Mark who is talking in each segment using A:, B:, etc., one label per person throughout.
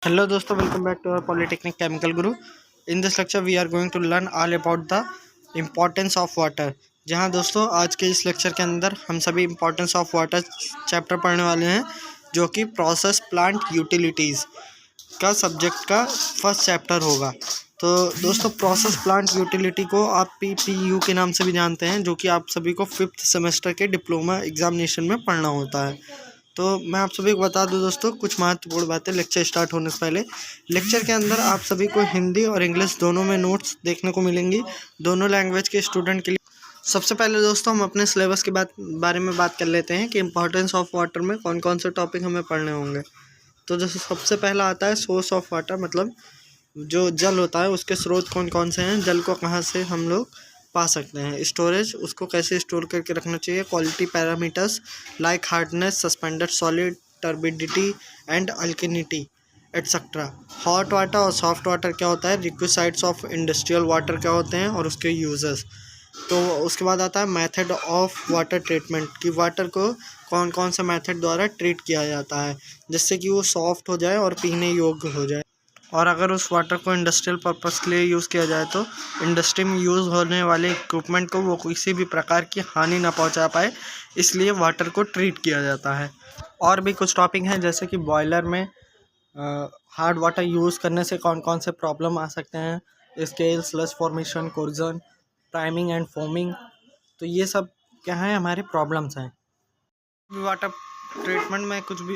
A: Hello दोस्तों, welcome back to our polytechnic chemical guru. In this lecture we are going to learn all about the importance of water. जहां दोस्तों आज के इस lecture के अंदर हम सभी इम्पोर्टेंस ऑफ वाटर चैप्टर पढ़ने वाले हैं, जो कि प्रोसेस प्लांट यूटिलिटीज़ का सब्जेक्ट का फर्स्ट चैप्टर होगा। तो दोस्तों, प्रोसेस प्लांट यूटिलिटी को आप PPU के नाम से भी जानते हैं, जो कि आप सभी को 5th सेमेस्टर के डिप्लोमा एग्जामिनेशन में पढ़ना होता है। तो मैं आप सभी को बता दूं दोस्तों कुछ महत्वपूर्ण बातें लेक्चर स्टार्ट होने से पहले। लेक्चर के अंदर आप सभी को हिंदी और इंग्लिश दोनों में नोट्स देखने को मिलेंगी, दोनों लैंग्वेज के स्टूडेंट के लिए। सबसे पहले दोस्तों हम अपने सिलेबस के बारे में बात कर लेते हैं कि इंपॉर्टेंस ऑफ वाटर में कौन कौन से टॉपिक हमें पढ़ने होंगे। तो जैसे सबसे पहला आता है सोर्स ऑफ वाटर, मतलब जो जल होता है उसके स्रोत कौन कौन से हैं, जल को कहाँ से हम लोग पा सकते हैं। स्टोरेज, उसको कैसे स्टोर करके रखना चाहिए। Quality parameters like hardness, suspended solid, turbidity and alkalinity etcetera. Hot water और सॉफ्ट वाटर क्या होता है, रिक्विसाइड्स ऑफ इंडस्ट्रियल वाटर क्या होते हैं और उसके यूजेस। तो उसके बाद आता है मेथड ऑफ वाटर ट्रीटमेंट, कि वाटर को कौन कौन से मेथड द्वारा ट्रीट किया जाता है जिससे कि वो सॉफ्ट हो जाए और पीने योग्य हो जाए। और अगर उस वाटर को इंडस्ट्रियल पर्पस के लिए यूज़ किया जाए तो इंडस्ट्री में यूज़ होने वाले इक्विपमेंट को वो किसी भी प्रकार की हानि ना पहुंचा पाए, इसलिए वाटर को ट्रीट किया जाता है। और भी कुछ टॉपिक हैं, जैसे कि बॉयलर में हार्ड वाटर यूज़ करने से कौन कौन से प्रॉब्लम आ सकते हैं, scale, slush formation, corrosion, priming and foaming. तो ये सब क्या है, हमारे प्रॉब्लम्स हैं। वाटर ट्रीटमेंट में कुछ भी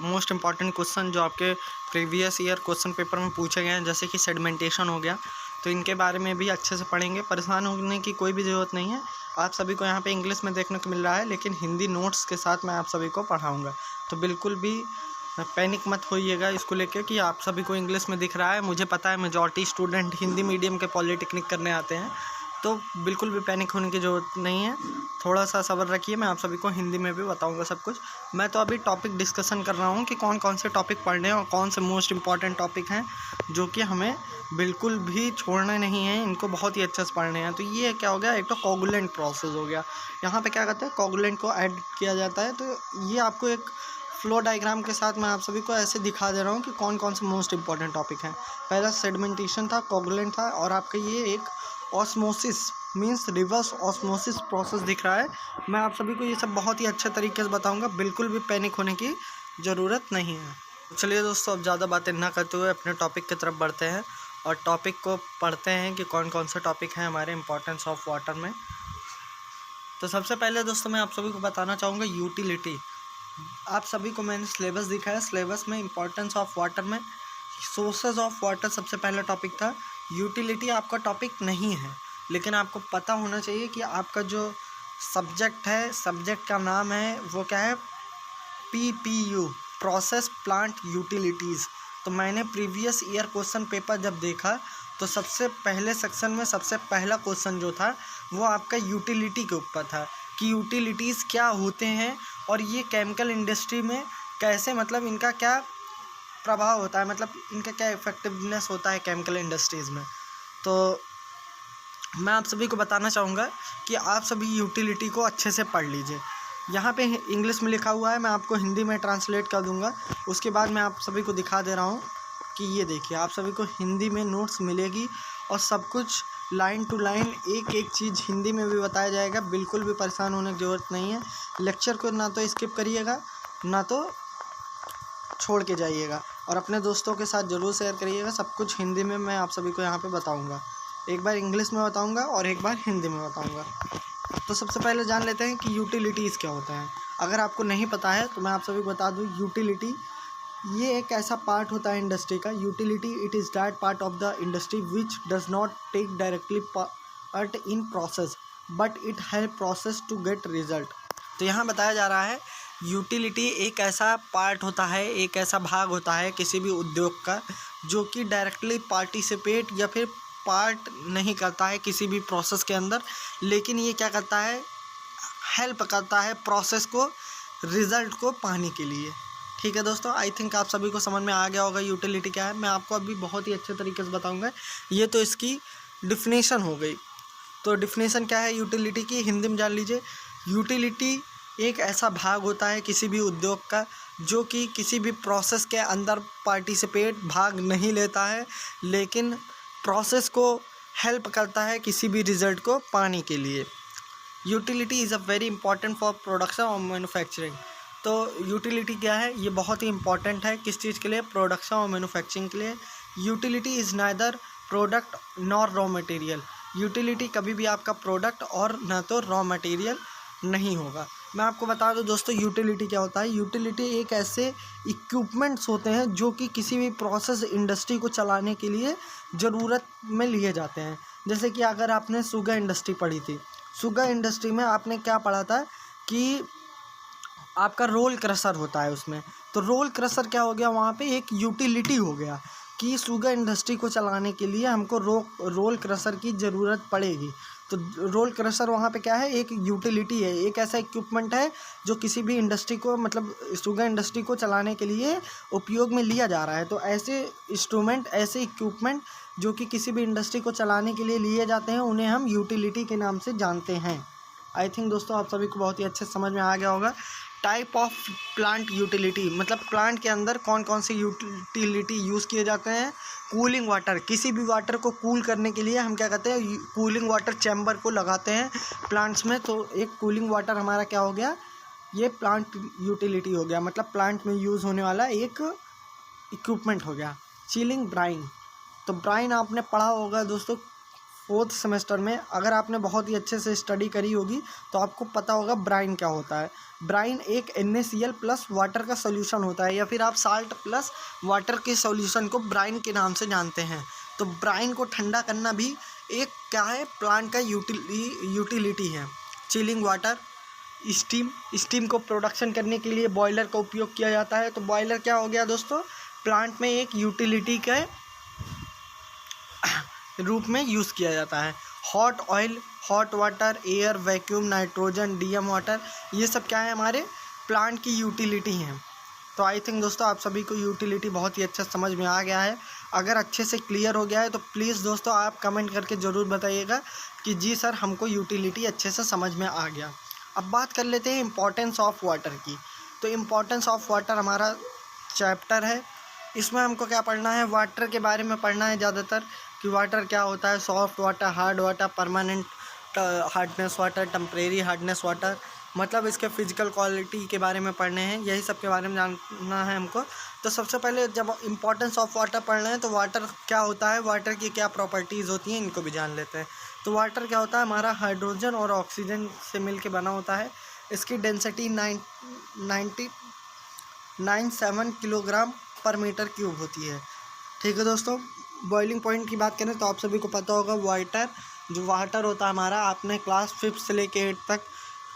A: मोस्ट इम्पॉर्टेंट क्वेश्चन जो आपके प्रीवियस ईयर क्वेश्चन पेपर में पूछे गए हैं, जैसे कि सेडिमेंटेशन हो गया, तो इनके बारे में भी अच्छे से पढ़ेंगे। परेशान होने की कोई भी ज़रूरत नहीं है। आप सभी को यहाँ पे इंग्लिश में देखने को मिल रहा है, लेकिन हिंदी नोट्स के साथ मैं आप सभी को पढ़ाऊँगा। तो बिल्कुल भी पैनिक मत होइएगा इसको लेकर कि आप सभी को इंग्लिश में दिख रहा है। मुझे पता है मेजॉरिटी स्टूडेंट हिंदी मीडियम के पॉलिटेक्निक करने आते हैं, तो बिल्कुल भी पैनिक होने की ज़रूरत नहीं है। थोड़ा सा सब्र रखिए, मैं आप सभी को हिंदी में भी बताऊंगा सब कुछ। मैं तो अभी टॉपिक डिस्कशन कर रहा हूँ कि कौन कौन से टॉपिक पढ़ने हैं और कौन से मोस्ट इंपॉर्टेंट टॉपिक हैं जो कि हमें बिल्कुल भी छोड़ना नहीं है, इनको बहुत ही अच्छे से पढ़ने हैं। तो ये क्या हो गया, एक तो कोगुलेंट प्रोसेस हो गया। यहाँ पे क्या कहते हैं, कोगुलेंट को ऐड किया जाता है। तो ये आपको एक फ्लो डायग्राम के साथ मैं आप सभी को ऐसे दिखा दे रहा हूँ कि कौन कौन से मोस्ट इंपॉर्टेंट टॉपिक हैं। पहला सेडिमेंटेशन था, कोगुलेंट था, और आपका ये एक osmosis means reverse osmosis process दिख रहा है। मैं आप सभी को ये सब बहुत ही अच्छे तरीके से बताऊंगा, बिल्कुल भी पैनिक होने की ज़रूरत नहीं है। चलिए दोस्तों, अब ज़्यादा बातें ना करते हुए अपने टॉपिक की तरफ बढ़ते हैं और टॉपिक को पढ़ते हैं कि कौन कौन से टॉपिक हैं हमारे इंपॉर्टेंस ऑफ वाटर में। तो सबसे पहले दोस्तों मैं आप सभी को बताना चाहूँगा यूटिलिटी। आप सभी को मैंने सिलेबस दिखाया, सिलेबस में इंपॉर्टेंस ऑफ वाटर में सोर्सेज ऑफ वाटर सबसे पहला टॉपिक था। यूटिलिटी आपका टॉपिक नहीं है, लेकिन आपको पता होना चाहिए कि आपका जो सब्जेक्ट है, सब्जेक्ट का नाम है वो क्या है, PPU, प्रोसेस प्लांट यूटिलिटीज़। तो मैंने प्रीवियस ईयर क्वेश्चन पेपर जब देखा तो सबसे पहले सेक्शन में सबसे पहला क्वेश्चन जो था वो आपका यूटिलिटी के ऊपर था, कि यूटिलिटीज़ क्या होते हैं और ये केमिकल इंडस्ट्री में कैसे, मतलब इनका क्या प्रभाव होता है, मतलब इनका क्या इफेक्टिवनेस होता है केमिकल इंडस्ट्रीज़ में। तो मैं आप सभी को बताना चाहूँगा कि आप सभी यूटिलिटी को अच्छे से पढ़ लीजिए। यहाँ पे इंग्लिश में लिखा हुआ है, मैं आपको हिंदी में ट्रांसलेट कर दूँगा। उसके बाद मैं आप सभी को दिखा दे रहा हूँ कि ये देखिए, आप सभी को हिंदी में नोट्स मिलेगी और सब कुछ लाइन टू लाइन एक एक चीज़ हिंदी में भी बताया जाएगा। बिल्कुल भी परेशान होने की ज़रूरत नहीं है। लेक्चर को ना तो स्किप करिएगा ना तो छोड़ के जाइएगा, और अपने दोस्तों के साथ ज़रूर शेयर करिएगा। सब कुछ हिंदी में मैं आप सभी को यहाँ पे बताऊँगा, एक बार इंग्लिश में बताऊँगा और एक बार हिंदी में बताऊँगा। तो सबसे पहले जान लेते हैं कि यूटिलिटीज़ क्या होता है। अगर आपको नहीं पता है तो मैं आप सभी को बता दूँ, यूटिलिटी ये एक ऐसा पार्ट होता है इंडस्ट्री का। Utility it is that part of the industry which does not take directly part in process but it help process to get result. तो यहाँ बताया जा रहा है यूटिलिटी एक ऐसा पार्ट होता है, एक ऐसा भाग होता है किसी भी उद्योग का जो कि डायरेक्टली पार्टिसिपेट या फिर पार्ट नहीं करता है किसी भी प्रोसेस के अंदर, लेकिन ये क्या करता है, हेल्प करता है प्रोसेस को, रिज़ल्ट को पाने के लिए। ठीक है दोस्तों, आई थिंक आप सभी को समझ में आ गया होगा यूटिलिटी क्या है। मैं आपको अभी बहुत ही अच्छे तरीके से बताऊंगा। ये तो इसकी डिफिनेशन हो गई। तो डिफिनेशन क्या है यूटिलिटी की, हिंदी में जान लीजिए। यूटिलिटी एक ऐसा भाग होता है किसी भी उद्योग का जो कि किसी भी प्रोसेस के अंदर पार्टिसिपेट भाग नहीं लेता है, लेकिन प्रोसेस को हेल्प करता है किसी भी रिज़ल्ट को पाने के लिए। Utility is a very important for production और मैन्युफैक्चरिंग। तो यूटिलिटी क्या है, ये बहुत ही इंपॉर्टेंट है किस चीज़ के लिए, प्रोडक्शन और मैन्युफैक्चरिंग के लिए। Utility is neither product nor raw material. Utility कभी भी आपका प्रोडक्ट और ना तो रॉ मटेरियल नहीं होगा। मैं आपको बता दूं दोस्तों, यूटिलिटी क्या होता है। यूटिलिटी एक ऐसे इक्विपमेंट्स होते हैं जो कि किसी भी प्रोसेस इंडस्ट्री को चलाने के लिए ज़रूरत में लिए जाते हैं। जैसे कि अगर आपने शुगर इंडस्ट्री पढ़ी थी, शुगर इंडस्ट्री में आपने क्या पढ़ा था कि आपका रोल क्रशर होता है उसमें। तो रोल क्रशर क्या हो गया, वहाँ पे एक यूटिलिटी हो गया कि शुगर इंडस्ट्री को चलाने के लिए हमको रोल क्रशर की ज़रूरत पड़ेगी। तो रोल क्रशर वहाँ पे क्या है, एक यूटिलिटी है, एक ऐसा इक्विपमेंट है जो किसी भी इंडस्ट्री को, मतलब शुगर इंडस्ट्री को चलाने के लिए उपयोग में लिया जा रहा है। तो ऐसे इंस्ट्रूमेंट, ऐसे इक्विपमेंट जो कि किसी भी इंडस्ट्री को चलाने के लिए लिए जाते हैं, उन्हें हम यूटिलिटी के नाम से जानते हैं। आई थिंक दोस्तों आप सभी को बहुत ही अच्छे समझ में आ गया होगा। टाइप ऑफ प्लांट यूटिलिटी, मतलब प्लांट के अंदर कौन कौन से यूटिलिटी यूज़ किए जाते हैं। कूलिंग वाटर, किसी भी वाटर को कूल करने के लिए हम क्या कहते हैं, कूलिंग वाटर चैम्बर को लगाते हैं प्लांट्स में। तो एक कूलिंग वाटर हमारा क्या हो गया, ये प्लांट यूटिलिटी हो गया, मतलब प्लांट में यूज़ होने वाला एक इक्विपमेंट हो गया। चिलिंग ब्राइन, तो ब्राइन आपने पढ़ा होगा दोस्तों 4th सेमेस्टर में। अगर आपने बहुत ही अच्छे से स्टडी करी होगी तो आपको पता होगा ब्राइन क्या होता है। ब्राइन एक NaCl प्लस वाटर का सोल्यूशन होता है, या फिर आप साल्ट प्लस वाटर के सोल्यूशन को ब्राइन के नाम से जानते हैं। तो ब्राइन को ठंडा करना भी एक क्या है, प्लांट का यूटिलिटी है। चिलिंग वाटर, स्टीम को प्रोडक्शन करने के लिए बॉयलर का उपयोग किया जाता है। तो बॉयलर क्या हो गया दोस्तों, प्लांट में एक यूटिलिटी के रूप में यूज़ किया जाता है। Hot oil, hot water, air, vacuum, nitrogen, DM water, ये सब क्या है, हमारे प्लांट की यूटिलिटी हैं। तो आई थिंक दोस्तों आप सभी को यूटिलिटी बहुत ही अच्छा समझ में आ गया है। अगर अच्छे से क्लियर हो गया है तो प्लीज़ दोस्तों आप कमेंट करके ज़रूर बताइएगा कि जी सर हमको यूटिलिटी अच्छे से समझ में आ गया। अब बात कर लेते हैं इम्पोर्टेंस ऑफ वाटर की। तो इम्पोर्टेंस ऑफ वाटर हमारा चैप्टर है, इसमें हमको क्या पढ़ना है, वाटर के बारे में पढ़ना है ज़्यादातर कि वाटर क्या होता है, soft water, hard water, permanent hardness water, temporary hardness water, मतलब इसके फिजिकल क्वालिटी के बारे में पढ़ने हैं, यही सब के बारे में जानना है हमको। तो सबसे पहले जब इम्पोर्टेंस ऑफ वाटर पढ़ना है तो वाटर क्या होता है, वाटर की क्या प्रॉपर्टीज़ होती हैं, इनको भी जान लेते हैं। तो वाटर क्या होता है, हमारा हाइड्रोजन और ऑक्सीजन से मिल के बना होता है। इसकी डेंसिटी 97 किलोग्राम पर मीटर क्यूब होती है। ठीक है दोस्तों, बॉइलिंग पॉइंट की बात करें तो आप सभी को पता होगा वाटर होता है हमारा, आपने क्लास 5 से लेके 8 तक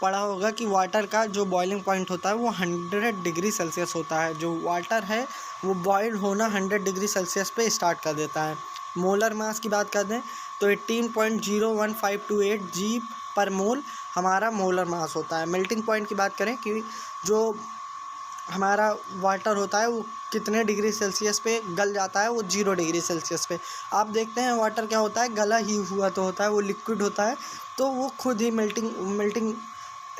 A: पढ़ा होगा कि वाटर का जो बॉइलिंग पॉइंट होता है वो 100 डिग्री सेल्सियस होता है। जो वाटर है वो बॉयल होना 100 डिग्री सेल्सियस पे स्टार्ट कर देता है। मोलर मास की बात कर दें तो 18.01528 G पर मोल हमारा मोलर मास होता है। मेल्टिंग पॉइंट की बात करें कि जो हमारा वाटर होता है वो कितने डिग्री सेल्सियस पे गल जाता है, वो 0 डिग्री सेल्सियस पे। आप देखते हैं वाटर क्या होता है, गला ही हुआ तो होता है, वो लिक्विड होता है, तो वो खुद ही मेल्टिंग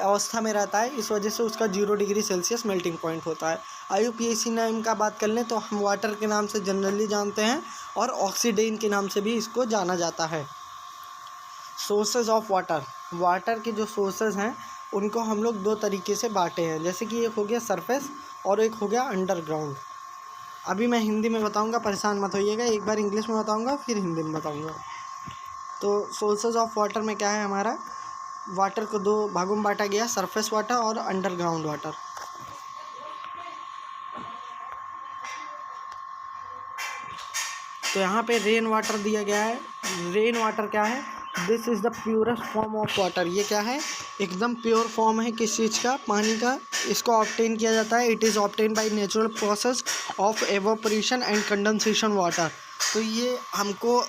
A: अवस्था में रहता है, इस वजह से उसका 0 डिग्री सेल्सियस मेल्टिंग पॉइंट होता है। IUPAC नाम का बात कर लें तो हम वाटर के नाम से जनरली जानते हैं और ऑक्सीडेन के नाम से भी इसको जाना जाता है। सोर्सेज ऑफ वाटर, वाटर के जो सोर्सेज हैं उनको हम लोग 2 तरीके से बांटे हैं, जैसे कि एक हो गया सरफेस और एक हो गया अंडरग्राउंड। अभी मैं हिंदी में बताऊंगा, परेशान मत होइएगा, एक बार इंग्लिश में बताऊंगा फिर हिंदी में बताऊंगा। तो सोर्सेज ऑफ वाटर में क्या है, हमारा वाटर को 2 भागों में बांटा गया, सरफेस वाटर और अंडरग्राउंड वाटर। तो यहाँ पे रेन वाटर दिया गया है। रेन वाटर क्या है, this is the purest form of water. ये क्या है, एकदम प्योर फॉर्म है किस चीज़ का, पानी का। इसको ऑब्टेन किया जाता है, it is obtain by natural process of evaporation and condensation water. तो ये हमको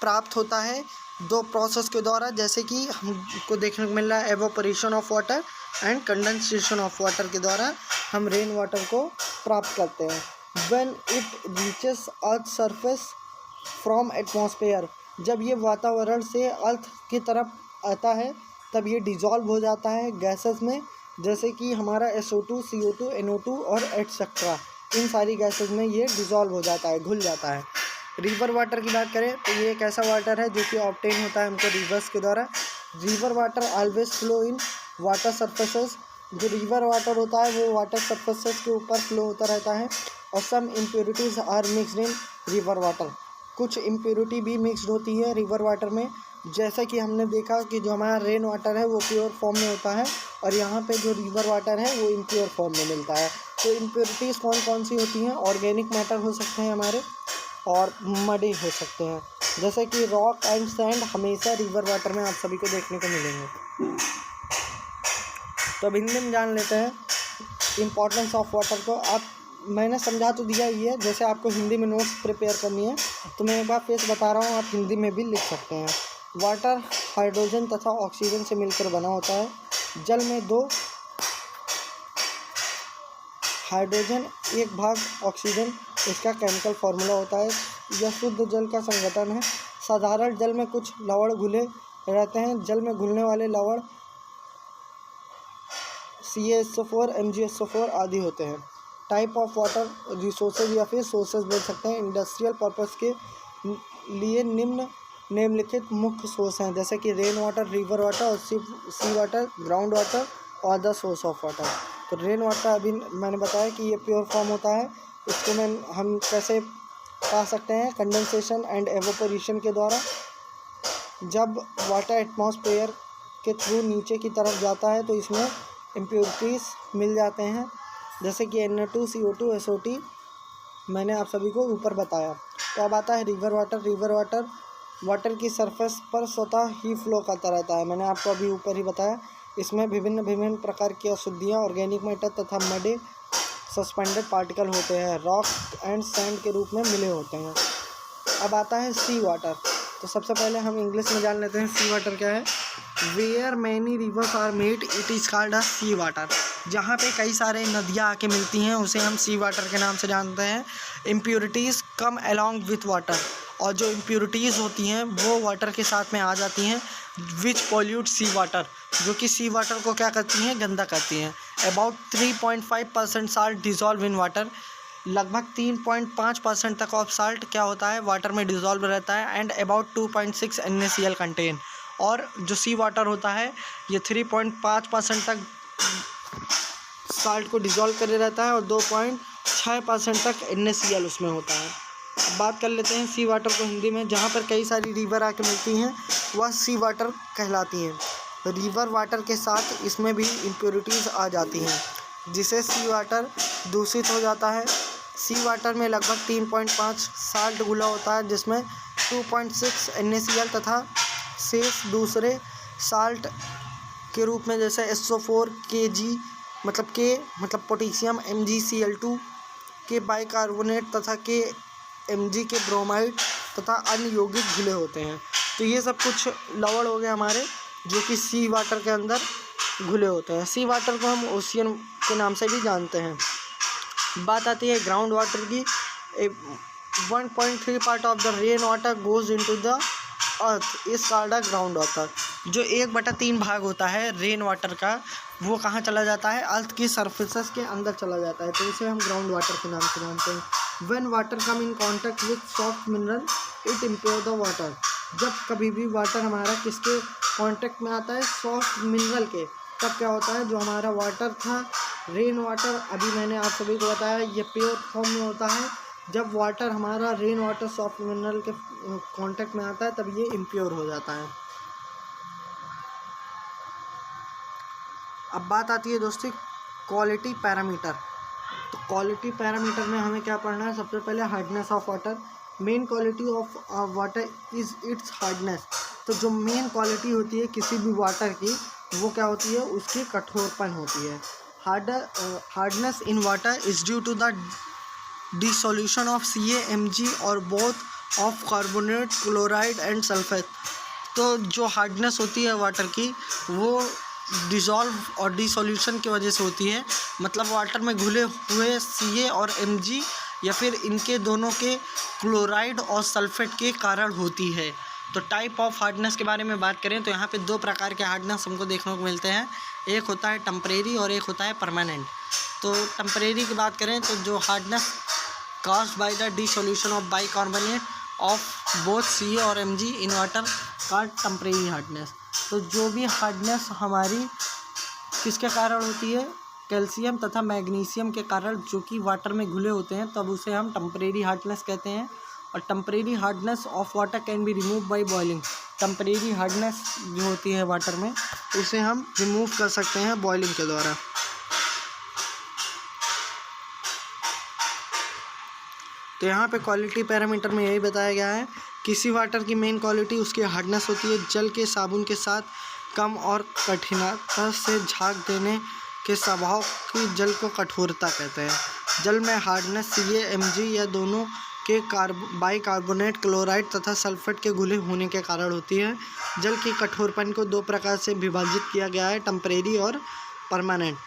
A: प्राप्त होता है 2 प्रोसेस के द्वारा, जैसे कि हमको देखने को मिल रहा है evaporation of water and condensation of water के द्वारा हम रेन वाटर को प्राप्त करते हैं। When it reaches earth surface from atmosphere, जब ये वातावरण से अर्थ की तरफ आता है तब ये डिज़ोल्व हो जाता है गैसेस में, जैसे कि हमारा SO2, CO2, NO2 और एटसेट्रा, इन सारी गैसेज में ये डिज़ोल्व हो जाता है, घुल जाता है। रिवर वाटर की बात करें तो ये एक ऐसा वाटर है जो कि ऑब्टेन होता है हमको रिवर्स के द्वारा। River water always flow in water surfaces. जो रिवर वाटर होता है वो वाटर सरफेसेस के ऊपर फ्लो होता रहता है। और some impurities are mixed in river water. कुछ इम्प्योरिटी भी मिक्सड होती है रिवर वाटर में, जैसा कि हमने देखा कि जो हमारा रेन वाटर है वो प्योर फॉर्म में होता है और यहाँ पे जो रिवर वाटर है वो इम्प्योर फॉर्म में मिलता है। तो इम्प्योरिटीज़ कौन कौन सी होती हैं? ऑर्गेनिक मैटर हो सकते हैं हमारे, और मडी हो सकते हैं, जैसे कि रॉक एंड सैंड हमेशा रिवर वाटर में आप सभी को देखने को मिलेंगे। तो अब हिंदी में जान लेते हैं इम्पोर्टेंस ऑफ वाटर को। मैंने समझा तो दिया ही है, जैसे आपको हिंदी में नोट्स प्रिपेयर करनी है तो मैं एक बार फिर बता रहा हूँ, आप हिंदी में भी लिख सकते हैं। वाटर हाइड्रोजन तथा ऑक्सीजन से मिलकर बना होता है। जल में 2 हाइड्रोजन 1 भाग ऑक्सीजन इसका केमिकल फार्मूला होता है। यह शुद्ध जल का संगठन है। साधारण जल में कुछ लवण घुले रहते हैं। जल में घुलने वाले लवण CaSO4, MgSO4 आदि होते हैं। टाइप ऑफ वाटर रिसोर्सेज या फिर सोर्सेज बोल सकते हैं। इंडस्ट्रियल पर्पस के लिए निम्नलिखित मुख्य सोर्स हैं, जैसे कि रेन वाटर, रिवर वाटर और सी वाटर, ग्राउंड वाटर और द सोर्स ऑफ वाटर। तो रेन वाटर अभी मैंने बताया कि ये प्योर फॉर्म होता है। इसको हम कैसे पा सकते हैं? कंडेंसेशन एंड एवोपोरेशन के द्वारा। जब वाटर एटमॉस्फेयर के थ्रू नीचे की तरफ जाता है तो इसमें इम्प्योरिटीज़ मिल जाते हैं, जैसे कि Na2, CO2, SO2 मैंने आप सभी को ऊपर बताया। तो अब आता है रिवर वाटर। रिवर वाटर की सरफेस पर स्वतः ही फ्लो करता रहता है, मैंने आपको अभी ऊपर ही बताया। इसमें विभिन्न प्रकार की अशुद्धियाँ, ऑर्गेनिक मैटर तथा मडे सस्पेंडेड पार्टिकल होते हैं, रॉक एंड सैंड के रूप में मिले होते हैं। अब आता है सी वाटर। तो सबसे पहले हम इंग्लिश में जान लेते हैं सी वाटर क्या है। Where many rivers are met it is called a sea water. जहाँ पे कई सारे नदियाँ आके मिलती हैं उसे हम सी वाटर के नाम से जानते हैं। Impurities come along with water, और जो इम्प्योरिटीज़ होती हैं वो वाटर के साथ में आ जाती हैं, विच पॉल्यूट सी वाटर, जो कि सी वाटर को क्या करती हैं? गंदा करती हैं। About 3.5% salt dissolve in water. लगभग 3.5% तक ऑफ साल्ट क्या होता है? वाटर में डिज़ोल्व रहता है। And about 2.6 NaCl contain. और जो सी वाटर होता है ये 3.5% तक साल्ट को डिज़ोल्व करे रहता है और 2.6% तक NaCl उसमें होता है। अब बात कर लेते हैं सी वाटर को हिंदी में। जहाँ पर कई सारी रिवर आके मिलती हैं वह सी वाटर कहलाती हैं। रिवर वाटर के साथ इसमें भी इम्प्योरिटीज़ आ जाती हैं, जिससे सी वाटर दूषित हो जाता है। सी वाटर में लगभग 3.5 साल्ट घुला होता है, जिसमें 2.6 NaCl तथा शेष दूसरे साल्ट के रूप में जैसे SO4, Kg मतलब पोटेशियम, MgCl2 के बाइकार्बोनेट तथा Mg के ब्रोमाइड तथा अन्य यौगिक घुले होते हैं। तो ये सब कुछ लवण हो गए हमारे जो कि सी वाटर के अंदर घुले होते हैं। सी वाटर को हम ओशियन के नाम से भी जानते हैं। बात आती है ग्राउंड वाटर की। 1.3 part of the rain water goes into the earth is called a ground water. जो 1/3 भाग होता है रेन वाटर का वो कहाँ चला जाता है? अर्थ की सरफेसेस के अंदर चला जाता है, तो इसे हम ग्राउंड वाटर के नाम से जानते हैं। When water come in contact with soft mineral it impure the water. जब कभी भी वाटर हमारा किसके कांटेक्ट में आता है? सॉफ्ट मिनरल के। तब क्या होता है? जो हमारा वाटर था रेन वाटर, अभी मैंने आप सभी को बताया ये प्योर फॉर्म में होता है। जब वाटर हमारा रेन वाटर सॉफ्ट मिनरल के कांटेक्ट में आता है तब ये इम्प्योर हो जाता है। अब बात आती है दोस्तों क्वालिटी पैरामीटर। तो क्वालिटी पैरामीटर में हमें क्या पढ़ना है? सबसे पहले hardness of water. Main quality of water is it's hardness. तो जो मेन क्वालिटी होती है किसी भी वाटर की वो क्या होती है? उसकी कठोरपन होती है। Hardness in water is due to the dissolution of CaMg और both of carbonate, chloride and sulphate. तो जो हार्डनेस होती है वाटर की वो डिज़ोल्व और डिसोल्यूशन की वजह से होती है, मतलब वाटर में घुले हुए Ca और Mg या फिर इनके दोनों के क्लोराइड और सल्फेट के कारण होती है। तो टाइप ऑफ हार्डनेस के बारे में बात करें तो यहाँ पे दो प्रकार के हार्डनेस हमको देखने को मिलते हैं, एक होता है टेम्परेरी और एक होता है परमानेंट। तो टेम्परेरी की बात करें तो जो hardness caused by the dissolution of bicarbonate of both Ca और Mg in water का टेम्परेरी हार्डनेस। तो जो भी हार्डनेस हमारी किसके कारण होती है, कैल्शियम तथा मैग्नीशियम के कारण जो कि वाटर में घुले होते हैं, तब उसे हम टेम्परेरी हार्डनेस कहते हैं। और temporary hardness of water can be remove by boiling. Temporary hardness जो होती है वाटर में, उसे हम रिमूव कर सकते हैं बॉइलिंग के द्वारा। तो यहाँ पे क्वालिटी पैरामीटर में यही बताया गया है, किसी वाटर की मेन क्वालिटी उसकी हार्डनेस होती है। जल के साबुन के साथ कम और कठिनता से झाग देने के स्वभाव की जल को कठोरता कहते हैं। जल में हार्डनेस Ca Mg या दोनों के बाइकार्बोनेट, क्लोराइड तथा सल्फेट के घुले होने के कारण होती है। जल की कठोरपन को दो प्रकार से विभाजित किया गया है, टेम्परेरी और परमानेंट।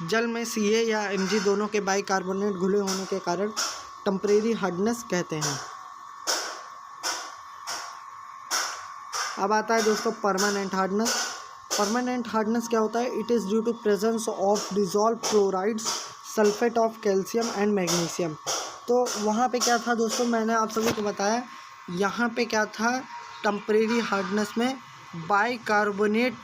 A: जल में Ca या Mg दोनों के बाइकार्बोनेट घुले होने के कारण टेम्परेरी हार्डनेस कहते हैं। अब आता है दोस्तों परमानेंट हार्डनेस। परमानेंट हार्डनेस क्या होता है? It is due to presence of dissolve chlorides, sulphate of calcium and magnesium. तो वहाँ पे क्या था दोस्तों, मैंने आप सभी को बताया, यहाँ पे क्या था, टेम्परेरी हार्डनेस में बाइकार्बोनेट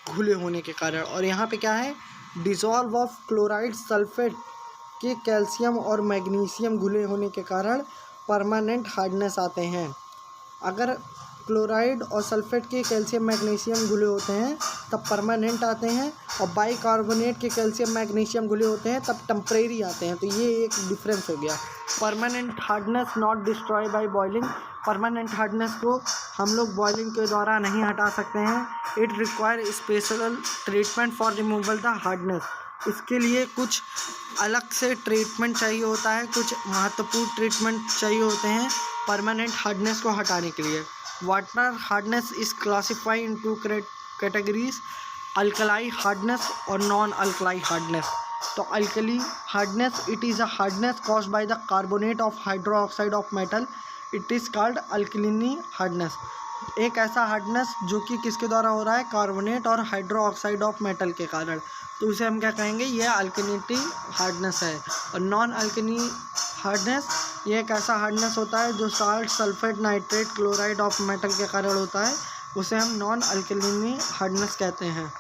A: घुले होने के कारण, और यहाँ पे क्या है, डिजॉल्व ऑफ क्लोराइड, सल्फेट के कैल्शियम और मैग्नीशियम घुले होने के कारण परमानेंट हार्डनेस आते हैं। अगर क्लोराइड और सल्फेट के कैल्शियम मैग्नीशियम घुले होते हैं तब परमानेंट आते हैं, और बाइकार्बोनेट के कैल्शियम मैग्नीशियम घुले होते हैं तब टेम्परेरी आते हैं। तो ये एक डिफरेंस हो गया। Permanent hardness not destroy by boiling. Permanent hardness को हम लोग बॉइलिंग के द्वारा नहीं हटा सकते हैं। It require special treatment for removal the hardness. इसके लिए कुछ अलग से ट्रीटमेंट चाहिए होता है, कुछ महत्वपूर्ण ट्रीटमेंट चाहिए होते हैं परमानेंट हार्डनेस को हटाने के लिए। Water hardness is classified in two categories, alkali hardness और नॉन अल्कलाई हार्डनेस। तो alkali hardness, it is a hardness caused by the carbonate of hydroxide of metal, it is called alkaline hardness. एक ऐसा hardness जो कि किसके द्वारा हो रहा है, कार्बोनेट और हाइड्रोक्साइड ऑफ मेटल के कारण, तो उसे हम क्या कहेंगे, ये अल्कलिनिटी हार्डनेस है। और नॉन अल्कली हार्डनेस, ये एक ऐसा हार्डनेस होता है जो salt, sulphate, nitrate, chloride of metal के कारण होता है, उसे हम नॉन अल्कलिनी हार्डनेस कहते हैं।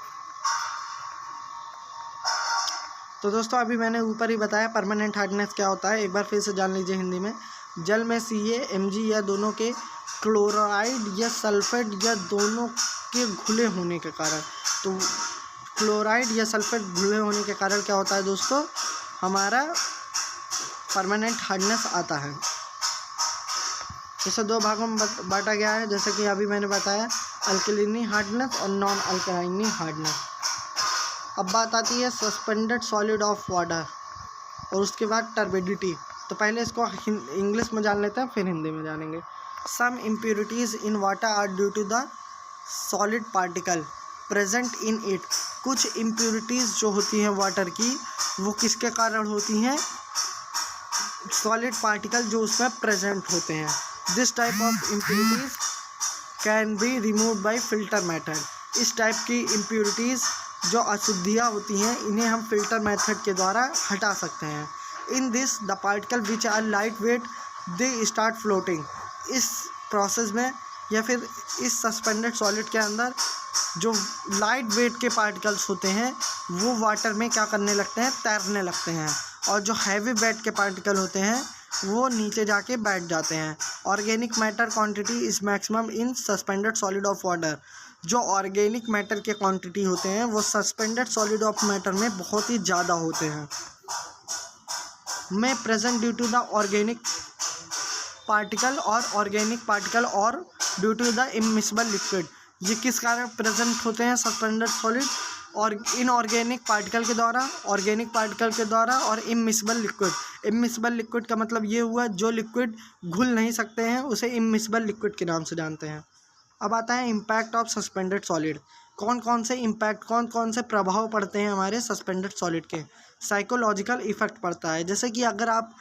A: तो दोस्तों अभी मैंने ऊपर ही बताया परमानेंट हार्डनेस क्या होता है, एक बार फिर से जान लीजिए हिंदी में। जल में Ca Mg या दोनों के, क्लोराइड या सल्फेट या दोनों के घुले होने के कारण, तो क्लोराइड या सल्फेट घुले होने के कारण क्या होता है दोस्तों, हमारा परमानेंट हार्डनेस आता है। इसे दो भागों में बांटा गया है, जैसे कि अभी मैंने बताया, अल्कलिनी हार्डनेस और नॉन अल्कलाइनी हार्डनेस। अब बात आती है सस्पेंडेड सॉलिड ऑफ वाटर और उसके बाद टर्बिडिटी। तो पहले इसको इंग्लिश में जान लेते हैं, फिर हिंदी में जानेंगे। Some impurities in water are due to the solid particle present in it. कुछ इम्प्योरिटीज़ जो होती हैं वाटर की, वो किसके कारण होती हैं, सॉलिड पार्टिकल जो उसमें प्रेजेंट होते हैं। This type of impurities can be removed by filter method. इस टाइप की इम्प्योरिटीज़ जो अशुद्धियाँ होती हैं, इन्हें हम फिल्टर मेथड के द्वारा हटा सकते हैं। In this the particle which are light weight they start floating. इस प्रोसेस में या फिर इस सस्पेंडेड सॉलिड के अंदर जो लाइट वेट के पार्टिकल्स होते हैं वो वाटर में क्या करने लगते हैं, तैरने लगते हैं, और जो हैवी वेट के पार्टिकल होते हैं वो नीचे जाके बैठ जाते हैं। Organic matter quantity is maximum in suspended solid of water. जो ऑर्गेनिक मैटर के क्वांटिटी होते हैं वो सस्पेंडेड सॉलिड ऑफ मैटर में बहुत ही ज़्यादा होते हैं। में present due to the organic particle और due to the immiscible liquid. ये किस कारण प्रेजेंट होते हैं सस्पेंडेड सॉलिड, और इनऑर्गेनिक पार्टिकल के द्वारा, ऑर्गेनिक पार्टिकल के द्वारा, और इमिसिबल लिक्विड। इमिसिबल लिक्विड का मतलब ये हुआ जो लिक्विड घुल नहीं सकते हैं उसे इमिसिबल लिक्विड के नाम से जानते हैं। अब आता है इम्पैक्ट ऑफ सस्पेंडेड सॉलिड। कौन कौन से प्रभाव पड़ते हैं हमारे सस्पेंडेड सॉलिड के। साइकोलॉजिकल इफ़ेक्ट पड़ता है, जैसे कि अगर आप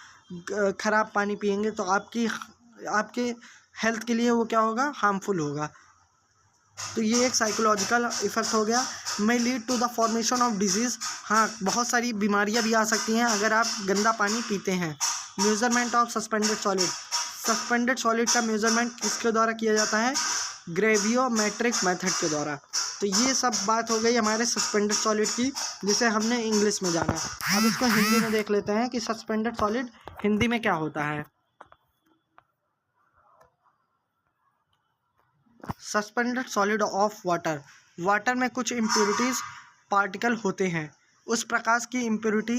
A: ख़राब पानी पिएंगे तो आपके हेल्थ के लिए वो क्या होगा, हार्मफुल होगा। तो ये एक साइकोलॉजिकल इफेक्ट हो गया। may lead to the formation of disease. हाँ, बहुत सारी बीमारियां भी आ सकती हैं अगर आप गंदा पानी पीते हैं। Measurement of suspended solid. Suspended solid का मेजरमेंट किसके द्वारा किया जाता है, ग्रेवियोमेट्रिक मेथड के द्वारा। तो ये सब बात हो गई हमारे सस्पेंडेड सॉलिड की, जिसे हमने इंग्लिश में जाना। अब इसको हिंदी में देख लेते हैं कि सस्पेंडेड सॉलिड हिंदी में क्या होता है। Suspended solid of water. Water में कुछ इम्प्योरिटीज़ पार्टिकल होते हैं, उस प्रकाश की इम्प्योरिटी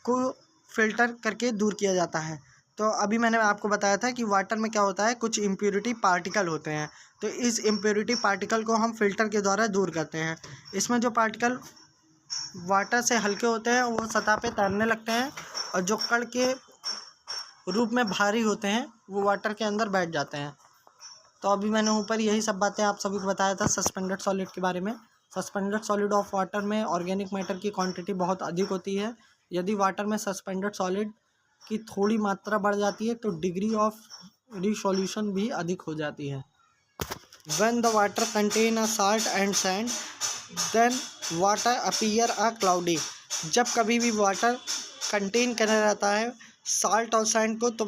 A: को फिल्टर करके दूर किया जाता है। तो अभी मैंने आपको बताया था कि वाटर में क्या होता है, कुछ इम्प्योरिटी पार्टिकल होते हैं। तो इस इम्प्योरिटी पार्टिकल को हम फिल्टर के द्वारा दूर करते हैं। इसमें जो पार्टिकल वाटर से हल्के होते हैं वो सतह पे तैरने लगते हैं, और जो कण के रूप में भारी होते हैं वो वाटर के अंदर बैठ जाते हैं। तो अभी मैंने ऊपर यही सब बातें आप सभी को बताया था सस्पेंडेड सॉलिड के बारे में। सस्पेंडेड सॉलिड ऑफ वाटर में ऑर्गेनिक मैटर की क्वांटिटी बहुत अधिक होती है। यदि वाटर में सस्पेंडेड सॉलिड की थोड़ी मात्रा बढ़ जाती है तो डिग्री ऑफ रिसोल्यूशन भी अधिक हो जाती है। When the water contain a salt and sand, then water appear a cloudy। जब कभी भी वाटर कंटेन कर रहता है साल्ट और सैंड को, तो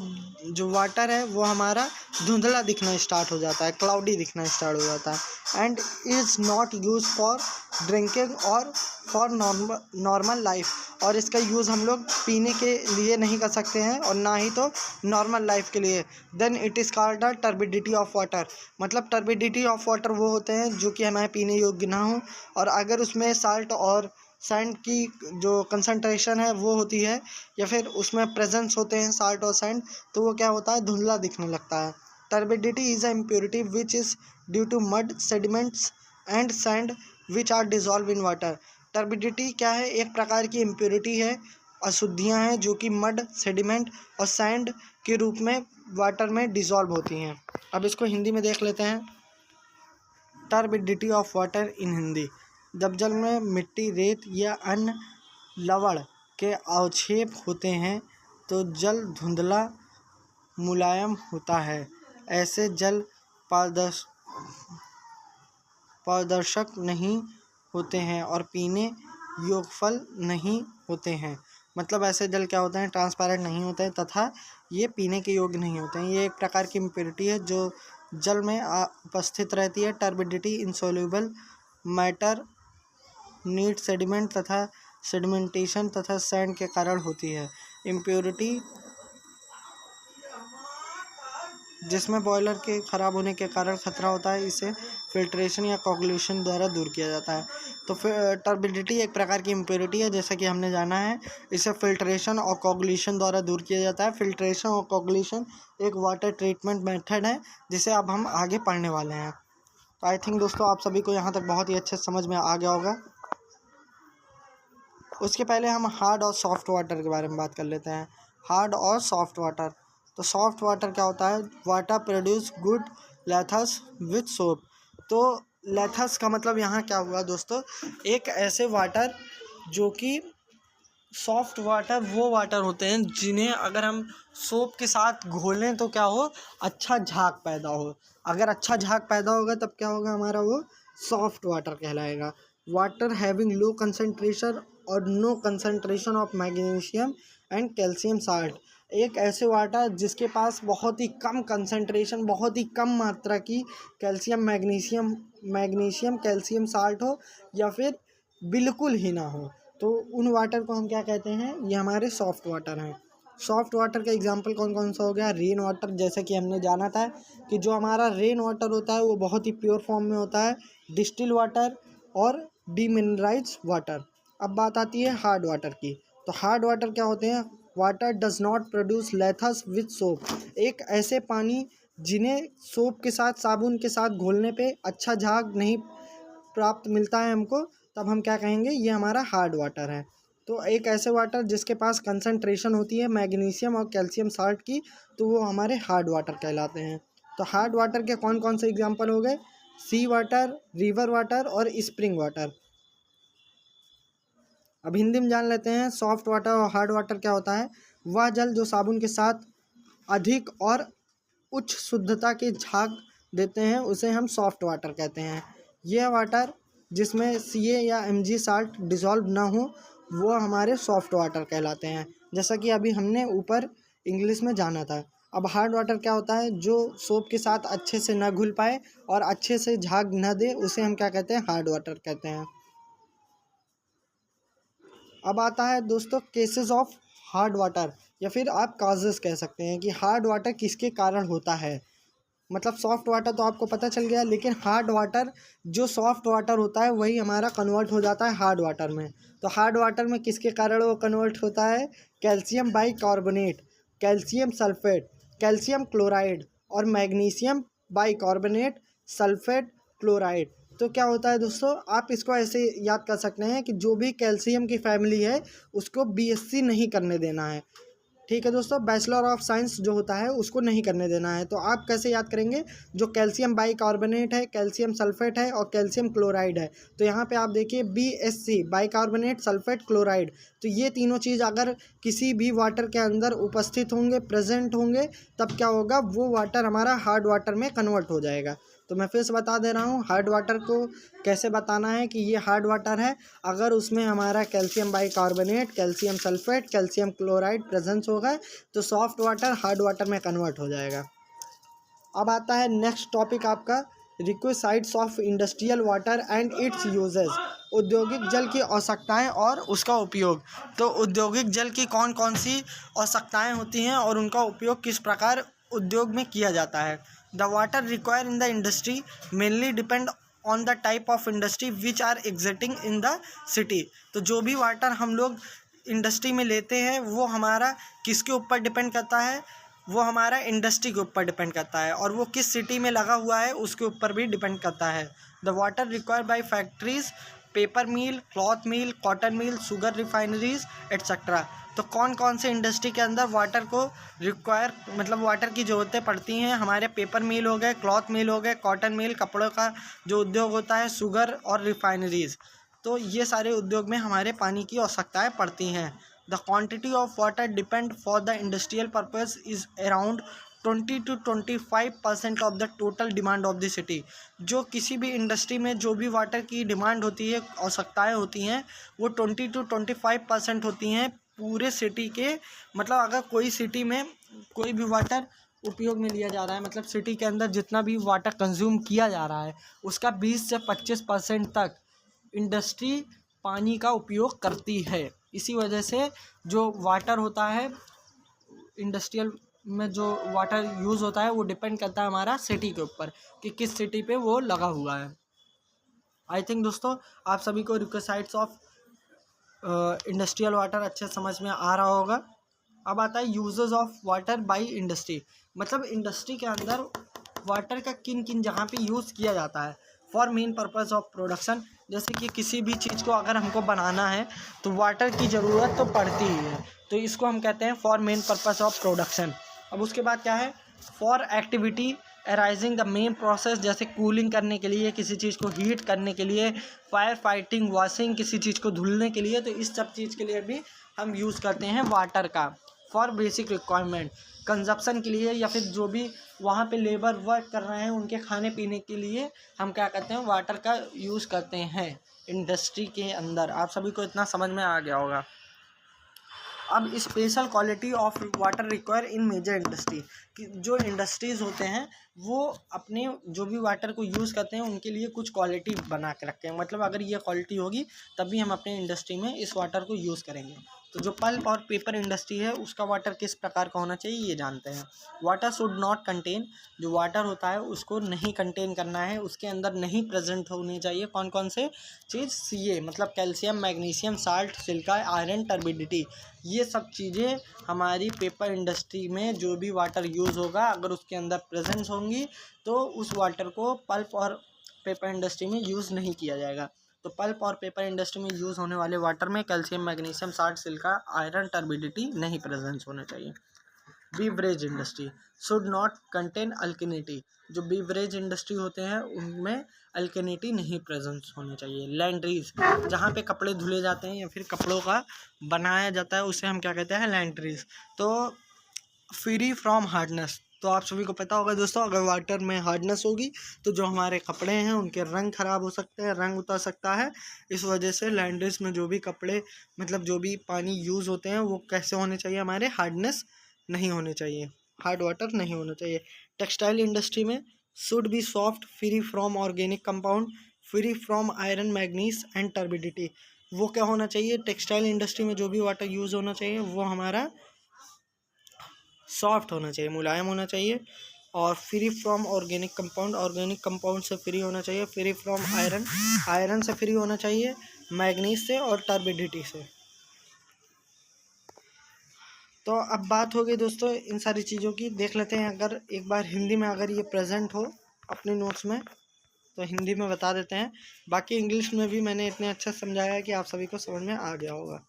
A: जो वाटर है वो हमारा धुंधला दिखना स्टार्ट हो जाता है, क्लाउडी दिखना स्टार्ट हो जाता है। And is not use for drinking और फॉर नॉर्मल लाइफ। और इसका यूज़ हम लोग पीने के लिए नहीं कर सकते हैं और ना ही तो नॉर्मल लाइफ के लिए। Then it is called the turbidity of water. मतलब टर्बिडिटी ऑफ वाटर वो होते हैं जो कि हमारे पीने योग्य ना हो, और अगर उसमें साल्ट और सैंड की जो कंसंट्रेशन है वो होती है, या फिर उसमें प्रेजेंस होते हैं साल्ट और सैंड, तो वो क्या होता है, धुंधला दिखने लगता है। Turbidity is a impurity which is due to mud, sediments and sand which are dissolve in water. Turbidity क्या है, एक प्रकार की इम्प्योरिटी है, अशुद्धियाँ हैं जो कि मड, सेडिमेंट और सैंड के रूप में वाटर में डिजॉल्व होती हैं। अब इसको हिंदी में देख लेते हैं। Turbidity of water in Hindi. जब जल में मिट्टी, रेत या अन्य लवण के अवक्षेप होते हैं तो जल धुंधला मुलायम होता है। ऐसे जल पारदर्शक नहीं होते हैं और पीने योग्य नहीं होते हैं। मतलब ऐसे जल क्या होते हैं, ट्रांसपेरेंट नहीं होते हैं तथा ये पीने के योग्य नहीं होते हैं। ये एक प्रकार की इम्प्योरिटी है जो जल में उपस्थित रहती है। Turbidity insoluble matter, need, sediment तथा सेडिमेंटेशन तथा सैंड के कारण होती है। इम्प्योरिटी जिसमें बॉयलर के ख़राब होने के कारण खतरा होता है, इसे फिल्ट्रेशन या कोगुलेशन द्वारा दूर किया जाता है। तो टर्बिडिटी एक प्रकार की इम्प्योरिटी है, जैसा कि हमने जाना है। इसे फिल्ट्रेशन और कोगुलेशन द्वारा दूर किया जाता है। फिल्ट्रेशन और कोगुलेशन एक वाटर ट्रीटमेंट मेथड है जिसे अब हम आगे पढ़ने वाले हैं। तो आई थिंक दोस्तों आप सभी को यहाँ तक बहुत ही अच्छे समझ में आ गया होगा। उसके पहले हम हार्ड और सॉफ्ट वाटर के बारे में बात कर लेते हैं। हार्ड और सॉफ्ट वाटर। तो सॉफ्ट वाटर क्या होता है, वाटर प्रोड्यूस गुड लेथस विथ सोप। तो लेथस का मतलब यहाँ क्या हुआ दोस्तों, एक ऐसे वाटर जो कि सॉफ्ट वाटर वो वाटर होते हैं जिन्हें अगर हम सोप के साथ घोलें तो क्या हो, अच्छा झाग पैदा हो। अगर अच्छा झाग पैदा होगा तब क्या होगा, हमारा वो सॉफ्ट वाटर कहलाएगा। वाटर हैविंग लो कंसंट्रेशन और no concentration of magnesium and calcium salt. एक ऐसे वाटर जिसके पास बहुत ही कम कंसंट्रेशन, बहुत ही कम मात्रा की मैग्नीशियम कैल्शियम साल्ट हो, या फिर बिल्कुल ही ना हो, तो उन वाटर को हम क्या कहते हैं, ये हमारे सॉफ्ट वाटर हैं। सॉफ्ट वाटर का एग्जांपल कौन कौन सा हो गया, रेन वाटर। जैसे कि हमने जाना था कि जो हमारा रेन वाटर होता है वो बहुत ही प्योर फॉर्म में होता है, डिस्टिल वाटर और डीमिनरलाइज्ड वाटर। अब बात आती है हार्ड वाटर की। तो हार्ड वाटर क्या होते हैं, वाटर डज नॉट प्रोड्यूस लेथस विथ सोप। एक ऐसे पानी जिन्हें सोप के साथ, साबुन के साथ घोलने पे अच्छा झाग नहीं प्राप्त मिलता है हमको, तब हम क्या कहेंगे, ये हमारा हार्ड वाटर है। तो एक ऐसे वाटर जिसके पास कंसंट्रेशन होती है मैग्नीशियम और कैल्शियम साल्ट की, तो वो हमारे हार्ड वाटर कहलाते हैं। तो हार्ड वाटर के कौन कौन से एग्जांपल हो गए, सी वाटर, रिवर वाटर और स्प्रिंग वाटर। अब हिंदी में जान लेते हैं सॉफ्ट वाटर और हार्ड वाटर क्या होता है। वह जल जो साबुन के साथ अधिक और उच्च शुद्धता के झाग देते हैं उसे हम सॉफ्ट वाटर कहते हैं। यह वाटर जिसमें Ca या Mg साल्ट डिज़ोल्व ना हो वो हमारे सॉफ्ट वाटर कहलाते हैं, जैसा कि अभी हमने ऊपर इंग्लिश में जाना था। अब हार्ड वाटर क्या होता है, जो सोप के साथ अच्छे से ना घुल पाए और अच्छे से झाग न दे, उसे हम क्या कहते हैं, हार्ड वाटर कहते हैं। अब आता है दोस्तों केसेस ऑफ हार्ड वाटर, या फिर आप काजेस कह सकते हैं कि हार्ड वाटर किसके कारण होता है। मतलब सॉफ्ट वाटर तो आपको पता चल गया, लेकिन हार्ड वाटर, जो सॉफ्ट वाटर होता है वही हमारा कन्वर्ट हो जाता है हार्ड वाटर में। तो हार्ड वाटर में किसके कारण वो कन्वर्ट होता है, calcium bicarbonate, calcium sulphate, calcium chloride और मैग्नीशियम बाइकार्बोनेट सल्फेट क्लोराइड। तो क्या होता है दोस्तों, आप इसको ऐसे याद कर सकते हैं कि जो भी कैल्शियम की फैमिली है उसको BSc नहीं करने देना है। ठीक है दोस्तों, बैचलर ऑफ साइंस जो होता है उसको नहीं करने देना है। तो आप कैसे याद करेंगे, जो कैल्शियम बाइकार्बोनेट है, कैल्शियम सल्फेट है और कैल्शियम क्लोराइड है, तो यहाँ पे आप देखिए BSc बाइकार्बोनेट सल्फेट क्लोराइड। तो ये तीनों चीज़ अगर किसी भी वाटर के अंदर उपस्थित होंगे, प्रेजेंट होंगे, तब क्या होगा, वो वाटर हमारा हार्ड वाटर में कन्वर्ट हो जाएगा। तो मैं फिर से बता दे रहा हूँ हार्ड वाटर को कैसे बताना है कि ये हार्ड वाटर है अगर उसमें हमारा calcium bicarbonate, calcium sulphate, calcium chloride presence होगा, तो सॉफ्ट वाटर हार्ड वाटर में कन्वर्ट हो जाएगा। अब आता है नेक्स्ट टॉपिक आपका, requisites of industrial water and its uses, औद्योगिक जल की आवश्यकताएं और उसका उपयोग। तो औद्योगिक जल की कौन कौन सी आवश्यकताएं होती हैं और उनका उपयोग किस प्रकार उद्योग में किया जाता है। The water require in the industry mainly depend on the type of industry which are existing in the city. तो जो भी वाटर हम लोग इंडस्ट्री में लेते हैं वो हमारा किसके ऊपर डिपेंड करता है, वो हमारा इंडस्ट्री के ऊपर डिपेंड करता है, और वो किस सिटी में लगा हुआ है उसके ऊपर भी डिपेंड करता है। The water required by factories, paper mill, cloth mill, cotton mill, sugar refineries etcetera. तो कौन कौन से इंडस्ट्री के अंदर वाटर को रिक्वायर, मतलब वाटर की ज़रूरतें पड़ती हैं, हमारे पेपर मिल हो गए, क्लॉथ मिल हो गए, कॉटन मिल, कपड़ों का जो उद्योग होता है, शुगर और रिफाइनरीज। तो ये सारे उद्योग में हमारे पानी की आवश्यकताएँ पड़ती हैं। The quantity of water depend for the industrial purpose is around 20 to 25% of the total demand of the city. जो किसी भी इंडस्ट्री में जो भी वाटर की डिमांड होती है, आवश्यकताएँ होती हैं, वो 20 to 25% होती हैं पूरे सिटी के। मतलब अगर कोई सिटी में कोई भी वाटर उपयोग में लिया जा रहा है, मतलब सिटी के अंदर जितना भी वाटर कंज्यूम किया जा रहा है उसका 20 से 25% तक इंडस्ट्री पानी का उपयोग करती है। इसी वजह से जो वाटर होता है इंडस्ट्रियल में, जो वाटर यूज़ होता है वो डिपेंड करता है हमारा सिटी के ऊपर कि किस सिटी पे वो लगा हुआ है। आई थिंक दोस्तों आप सभी को रिक्विसाइट्स ऑफ इंडस्ट्रियल वाटर अच्छे समझ में आ रहा होगा। अब आता है uses of water by industry, मतलब इंडस्ट्री के अंदर वाटर का किन किन जगह पे यूज़ किया जाता है। For main purpose of production, जैसे कि किसी भी चीज़ को अगर हमको बनाना है तो वाटर की ज़रूरत तो पड़ती ही है, तो इसको हम कहते हैं for main purpose of production. अब उसके बाद क्या है, for activity arising the main process, जैसे कूलिंग करने के लिए, किसी चीज़ को हीट करने के लिए, फायर फाइटिंग, वॉशिंग, किसी चीज़ को धुलने के लिए, तो इस सब चीज़ के लिए भी हम यूज़ करते हैं वाटर का। फॉर बेसिक रिक्वायरमेंट, कंजप्शन के लिए, या फिर जो भी वहाँ पे लेबर वर्क कर रहे हैं उनके खाने पीने के लिए हम क्या करते हैं, वाटर का यूज़ करते हैं इंडस्ट्री के अंदर। आप सभी को इतना समझ में आ गया होगा। अब special quality of water require in major industry, कि जो इंडस्ट्रीज़ होते हैं वो अपने जो भी वाटर को यूज़ करते हैं उनके लिए कुछ क्वालिटी बना के रखते हैं। मतलब अगर ये क्वालिटी होगी तभी हम अपने इंडस्ट्री में इस वाटर को यूज़ करेंगे। तो जो पल्प और पेपर इंडस्ट्री है उसका वाटर किस प्रकार का होना चाहिए ये जानते हैं। वाटर शुड नॉट कंटेन, जो वाटर होता है उसको नहीं कंटेन करना है, उसके अंदर नहीं प्रेजेंट होने चाहिए कौन कौन से चीज़, Ca मतलब calcium, magnesium, salt, silica, iron, turbidity. ये सब चीज़ें हमारी पेपर इंडस्ट्री में जो भी वाटर यूज़ होगा अगर उसके अंदर प्रेजेंस होंगी तो उस वाटर को पल्प और पेपर इंडस्ट्री में यूज़ नहीं किया जाएगा। तो पल्प और पेपर इंडस्ट्री में यूज़ होने वाले वाटर में calcium, magnesium, salt, silica, iron, turbidity नहीं प्रेजेंस होने चाहिए। Beverage industry should not contain alkalinity, जो बीवरेज इंडस्ट्री होते हैं उनमें अल्किनिटी नहीं प्रेजेंस होनी चाहिए। लैंड्रीज, जहाँ पे कपड़े धुले जाते हैं या फिर कपड़ों का बनाया जाता है उसे हम क्या कहते हैं, लैंड्रीज। तो फ्री फ्रॉम हार्डनेस, तो आप सभी को पता होगा दोस्तों, अगर वाटर में हार्डनेस होगी तो जो हमारे कपड़े हैं उनके रंग ख़राब हो सकते हैं, रंग उतर सकता है। इस वजह से लैंड्रीज में जो भी कपड़े मतलब जो भी पानी यूज़ होते हैं वो कैसे होने चाहिए, हमारे हार्डनेस नहीं होने चाहिए, हार्ड वाटर नहीं होना चाहिए। टेक्सटाइल इंडस्ट्री में should be soft, free from organic compound, free from iron, manganese and turbidity. वो क्या होना चाहिए, टेक्सटाइल इंडस्ट्री में जो भी वाटर यूज़ होना चाहिए वो हमारा सॉफ्ट होना चाहिए, मुलायम होना चाहिए, और free from organic compound, organic compound से फ्री होना चाहिए, फ्री फ्रॉम आयरन, आयरन से फ्री होना चाहिए, मैग्नीज से और टर्बिडिटी से। तो अब बात हो गई दोस्तों इन सारी चीज़ों की। देख लेते हैं अगर एक बार हिंदी में अगर ये प्रेजेंट हो अपने नोट्स में तो हिंदी में बता देते हैं। बाकी इंग्लिश में भी मैंने इतने अच्छा समझाया है कि आप सभी को समझ में आ गया होगा।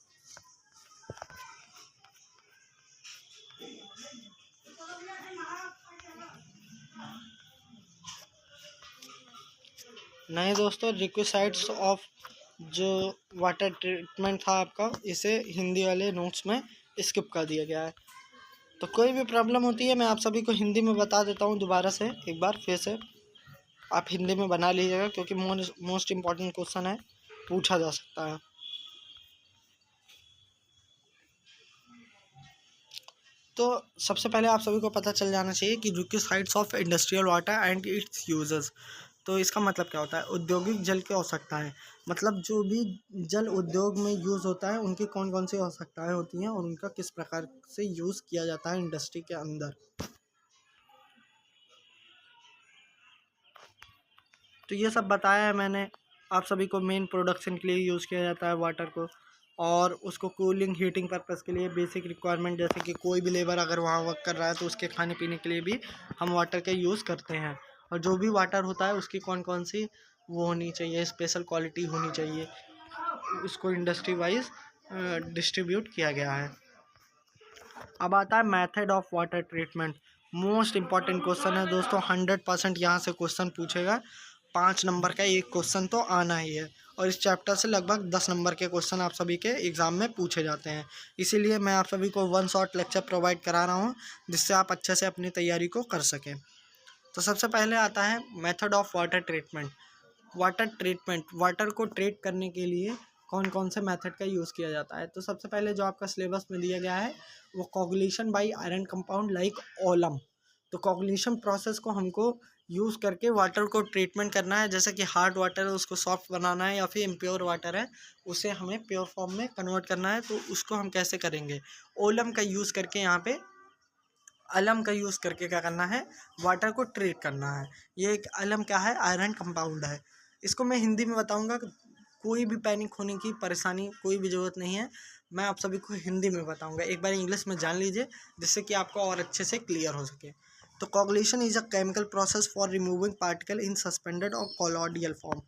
A: नहीं दोस्तों, रिक्विसाइड्स ऑफ जो वाटर ट्रीटमेंट था आपका, इसे हिंदी वाले नोट्स में स्किप कर दिया गया है। तो कोई भी प्रॉब्लम होती है मैं आप सभी को हिंदी में बता देता हूँ दोबारा से, एक बार फिर से आप हिंदी में बना लीजिएगा, क्योंकि मोस्ट इम्पॉर्टेंट क्वेश्चन है, पूछा जा सकता है। तो सबसे पहले आप सभी को पता चल जाना चाहिए कि requisites of industrial water and its uses. तो इसका मतलब क्या होता है, औद्योगिक जल की आवश्यकताएं, मतलब जो भी जल उद्योग में यूज़ होता है उनकी कौन कौन सी आवश्यकताएं होती हैं और उनका किस प्रकार से यूज़ किया जाता है इंडस्ट्री के अंदर। तो ये सब बताया है मैंने आप सभी को। मेन प्रोडक्शन के लिए यूज़ किया जाता है वाटर को, और उसको कूलिंग हीटिंग पर्पज़ के लिए बेसिक रिक्वायरमेंट, जैसे कि कोई भी लेबर अगर वहाँ वर्क कर रहा है तो उसके खाने पीने के लिए भी हम वाटर का यूज़ करते हैं। और जो भी वाटर होता है उसकी कौन कौन सी वो होनी चाहिए, स्पेशल क्वालिटी होनी चाहिए, उसको इंडस्ट्री वाइज डिस्ट्रीब्यूट किया गया है। अब आता है method of water treatment. Most important question है दोस्तों, 100% यहाँ से क्वेश्चन पूछेगा। 5 नंबर का एक क्वेश्चन तो आना ही है, और इस चैप्टर से लगभग 10 नंबर के क्वेश्चन आप सभी के एग्ज़ाम में पूछे जाते हैं। इसीलिए मैं आप सभी को 1 शॉट लेक्चर प्रोवाइड करा रहा हूँ, जिससे आप अच्छे से अपनी तैयारी को कर सकें। तो सबसे पहले आता है method of water treatment. Water treatment, water को ट्रीट करने के लिए कौन कौन से मेथड का यूज़ किया जाता है। तो सबसे पहले जो आपका सिलेबस में दिया गया है वो coagulation by iron compound like alum. तो कोगुलेशन प्रोसेस को हमको यूज़ करके वाटर को ट्रीटमेंट करना है, जैसे कि हार्ड वाटर है उसको सॉफ्ट बनाना है, या फिर इम्प्योर वाटर है उसे हमें प्योर फॉर्म में कन्वर्ट करना है। तो उसको हम कैसे करेंगे, ओलम का यूज़ करके, यहाँ पे अलम का यूज़ करके क्या करना है, वाटर को ट्रीट करना है। ये एक अलम क्या है, आयरन कंपाउंड है। इसको मैं हिंदी में बताऊंगा, कोई भी पैनिक होने की परेशानी कोई भी ज़रूरत नहीं है, मैं आप सभी को हिंदी में बताऊंगा। एक बार इंग्लिश में जान लीजिए जिससे कि आपको और अच्छे से क्लियर हो सके। तो coagulation is a chemical process for removing particle in suspended और कोलॉइडल फॉर्म।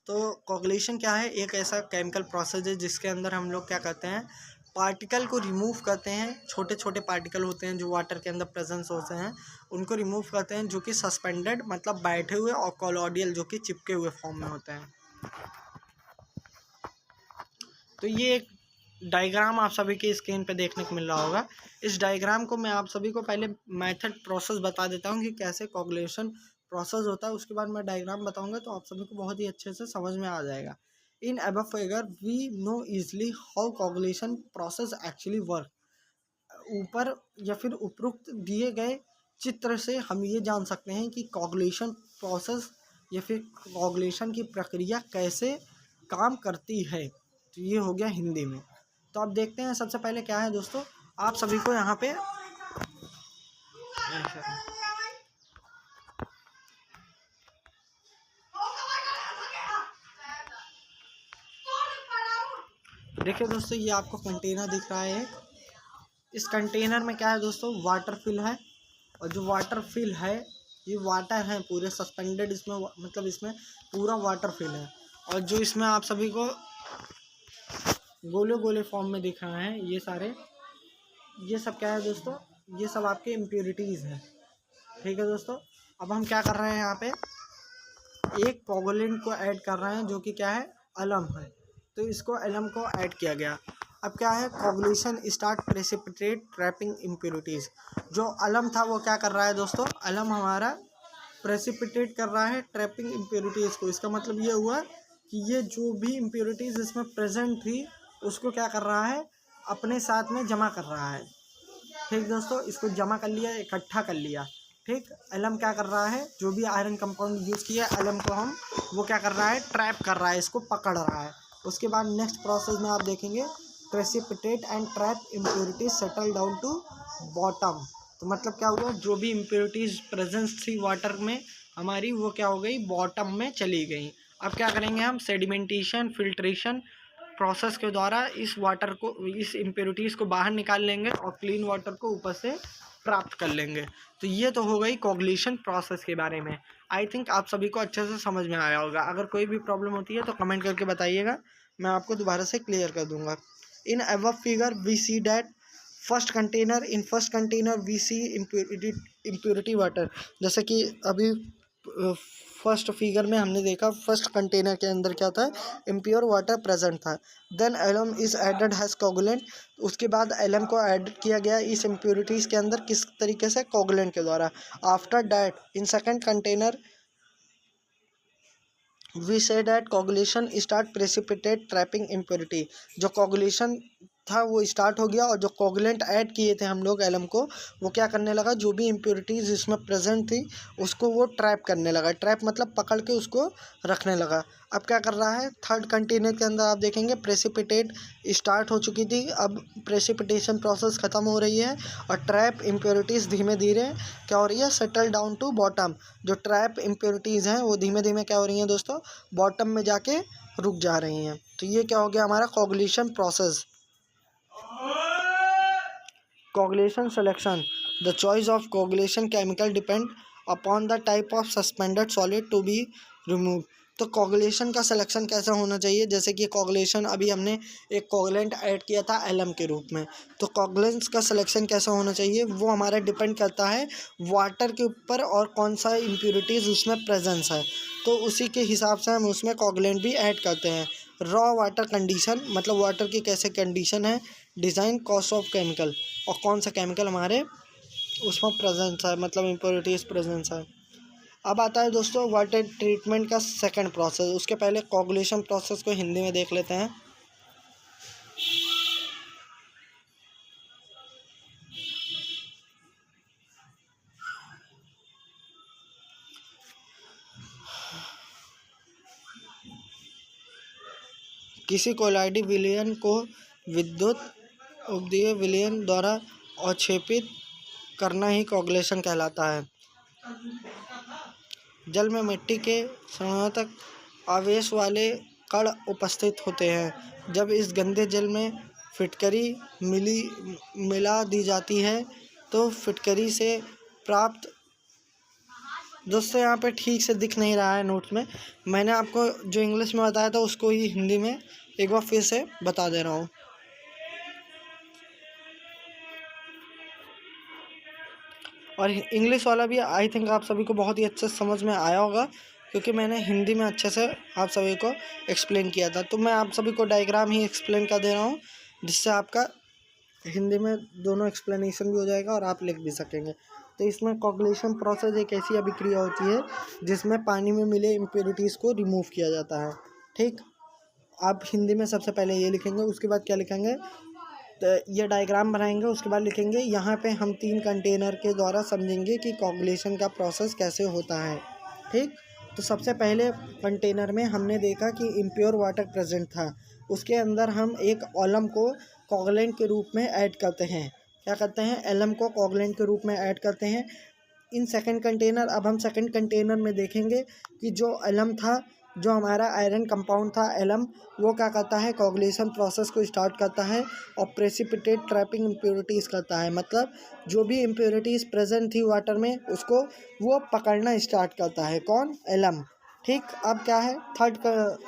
A: तो कोगुलेशन क्या है, एक ऐसा केमिकल प्रोसेस है जिसके अंदर हम लोग क्या करते हैं, पार्टिकल को रिमूव करते हैं। छोटे छोटे पार्टिकल होते हैं जो वाटर के अंदर प्रेजेंस होते हैं, उनको रिमूव करते हैं, जो कि सस्पेंडेड मतलब बैठे हुए, और कोलॉइडल जो कि चिपके हुए फॉर्म में होते हैं। तो ये एक डायग्राम आप सभी के स्क्रीन पे देखने को मिल रहा होगा। इस डायग्राम को मैं आप सभी को पहले मेथड प्रोसेस बता देता हूँ कि कैसे कोगुलेशन प्रोसेस होता है, उसके बाद मैं डायग्राम बताऊंगा तो आप सभी को बहुत ही अच्छे से समझ में आ जाएगा। In above figure we know easily how coagulation process actually work. ऊपर या फिर उपरोक्त दिए गए चित्र से हम ये जान सकते हैं कि कोगुलेशन प्रोसेस या फिर कोगुलेशन की प्रक्रिया कैसे काम करती है। तो ये हो गया हिंदी में। तो आप देखते हैं सबसे पहले क्या है दोस्तों, आप सभी को यहाँ पे देखिए दोस्तों, ये आपको कंटेनर दिख रहा है। इस कंटेनर में क्या है दोस्तों, वाटर फिल है, और जो वाटर फिल है ये वाटर है पूरे सस्पेंडेड, इसमें मतलब इसमें पूरा वाटर फिल है। और जो इसमें आप सभी को गोले गोले फॉर्म में दिख रहा है, ये सारे, ये सब क्या है दोस्तों, ये सब आपके इम्प्योरिटीज़ हैं। ठीक है दोस्तों, अब हम क्या कर रहे हैं, यहाँ पे एक कोगुलेंट को ऐड कर रहे हैं जो कि क्या है, अलम है। तो इसको अलम को ऐड किया गया, अब क्या है, coagulation start precipitate trapping impurities. जो अलम था वो क्या कर रहा है दोस्तों, अलम हमारा प्रेसिपिटेट कर रहा है ट्रैपिंग इम्प्योरिटीज़ को। इसका मतलब ये हुआ कि ये जो भी इम्प्योरिटीज़ इसमें प्रेजेंट थी उसको क्या कर रहा है, अपने साथ में जमा कर रहा है। ठीक दोस्तों, इसको जमा कर लिया, इकट्ठा कर लिया। ठीक, एलम क्या कर रहा है, जो भी आयरन कंपाउंड यूज़ किया एलम को हम, वो क्या कर रहा है, ट्रैप कर रहा है, इसको पकड़ रहा है। उसके बाद नेक्स्ट प्रोसेस में आप देखेंगे precipitate and trap impurities settle down to bottom. तो मतलब क्या हुआ, जो भी इम्प्योरिटीज़ प्रेजेंस थी वाटर में हमारी, वो क्या हो गई, बॉटम में चली गई। अब क्या करेंगे हम, सेडिमेंटेशन फिल्ट्रेशन प्रोसेस के द्वारा इस वाटर को, इस इम्प्योरिटीज़ को बाहर निकाल लेंगे और क्लीन वाटर को ऊपर से प्राप्त कर लेंगे। तो ये तो हो गई कोगुलेशन प्रोसेस के बारे में। आई थिंक आप सभी को अच्छे से समझ में आया होगा। अगर कोई भी प्रॉब्लम होती है तो कमेंट करके बताइएगा, मैं आपको दोबारा से क्लियर कर दूंगा। In above figure we see that first container we see impurity water. जैसे कि अभी फर्स्ट फिगर में हमने देखा, फर्स्ट कंटेनर के अंदर क्या था, इम्प्योर वाटर प्रेजेंट था। Then alum is added has coagulant. उसके बाद एलम को ऐड किया गया इस इम्प्योरिटीज़ के अंदर, किस तरीके से, कोगुलेंट के द्वारा। After that in second container we see that coagulation start precipitate trapping impurity. जो कोगुलेशन था वो स्टार्ट हो गया और जो कोगुलेंट ऐड किए थे हम लोग एलम को, वो क्या करने लगा, जो भी इम्प्योरिटीज़ इसमें प्रेजेंट थी उसको वो ट्रैप करने लगा। ट्रैप मतलब पकड़ के उसको रखने लगा। अब क्या कर रहा है, थर्ड कंटेनर के अंदर आप देखेंगे प्रेसिपिटेट स्टार्ट हो चुकी थी, अब प्रेसिपिटेशन प्रोसेस ख़त्म हो रही है और ट्रैप इम्प्योरिटीज़ धीमे धीरे क्या हो रही है, सेटल डाउन टू बॉटम। जो ट्रैप इम्प्योरिटीज़ हैं वो धीमे धीमे क्या हो रही हैं दोस्तों, बॉटम में जाके रुक जा रही हैं। तो ये क्या हो गया हमारा coagulation process. Coagulation selection. The choice of coagulation chemical depend upon the type of suspended solid to be removed. तो कोगुलेशन का सिलेक्शन कैसा होना चाहिए, जैसे कि कोगुलेशन अभी हमने एक कोगुलेंट ऐड किया था एलम के रूप में, तो कोगुलेंट्स का सिलेक्शन कैसा होना चाहिए, वो हमारा डिपेंड करता है वाटर के ऊपर और कौन सा इम्प्योरिटीज़ उसमें प्रेजेंस है। तो उसी के हिसाब से हम उसमें कोगुलेंट भी ऐड करते हैं। रॉ वाटर कंडीशन, मतलब वाटर की कैसे कंडीशन है। डिज़ाइन कॉस्ट ऑफ केमिकल, और कौन सा केमिकल हमारे उसमें प्रेजेंस है, मतलब इम्प्योरिटीज़ प्रेजेंस है। अब आता है दोस्तों वाटर ट्रीटमेंट का सेकंड प्रोसेस। उसके पहले कोगुलेशन प्रोसेस को हिंदी में देख लेते हैं। किसी कोलाइडी विलयन को विद्युत उपदीय विलयन द्वारा अवक्षेपित करना ही कोगुलेशन कहलाता है। जल में मिट्टी के ऋणात्मक आवेश वाले कण उपस्थित होते हैं। जब इस गंदे जल में फिटकरी मिला दी जाती है तो फिटकरी से प्राप्त, दोस्तों यहाँ पे ठीक से दिख नहीं रहा है नोट्स में, मैंने आपको जो इंग्लिश में बताया था उसको ही हिंदी में एक बार फिर से बता दे रहा हूँ। और इंग्लिश वाला भी आई थिंक आप सभी को बहुत ही अच्छे से समझ में आया होगा, क्योंकि मैंने हिंदी में अच्छे से आप सभी को एक्सप्लेन किया था। तो मैं आप सभी को डायग्राम ही एक्सप्लेन कर दे रहा हूँ, जिससे आपका हिंदी में दोनों एक्सप्लेनेशन भी हो जाएगा और आप लिख भी सकेंगे। तो इसमें कोगुलेशन प्रोसेस एक ऐसी अभिक्रिया होती है जिसमें पानी में मिले इम्प्योरिटीज़ को रिमूव किया जाता है। ठीक, आप हिंदी में सबसे पहले ये लिखेंगे, उसके बाद क्या लिखेंगे, तो ये डायग्राम बनाएंगे, उसके बाद लिखेंगे यहाँ पे हम 3 कंटेनर के द्वारा समझेंगे कि कोगुलेशन का प्रोसेस कैसे होता है। ठीक, तो सबसे पहले कंटेनर में हमने देखा कि इम्प्योर वाटर प्रेजेंट था, उसके अंदर हम एक एलम को कोगुलेंट के रूप में ऐड करते हैं। क्या करते हैं, एलम को कोगुलेंट के रूप में ऐड करते हैं। इन सेकंड कंटेनर, अब हम सेकंड कंटेनर में देखेंगे कि जो एलम था, जो हमारा आयरन कंपाउंड था एलम, वो क्या करता है, कोगुलेशन प्रोसेस को स्टार्ट करता है और प्रेसिपिटेट ट्रैपिंग इम्प्योरिटीज़ करता है। मतलब जो भी इम्प्योरिटीज़ प्रेजेंट थी वाटर में उसको वो पकड़ना स्टार्ट करता है, कौन, एलम। ठीक, अब क्या है, थर्ड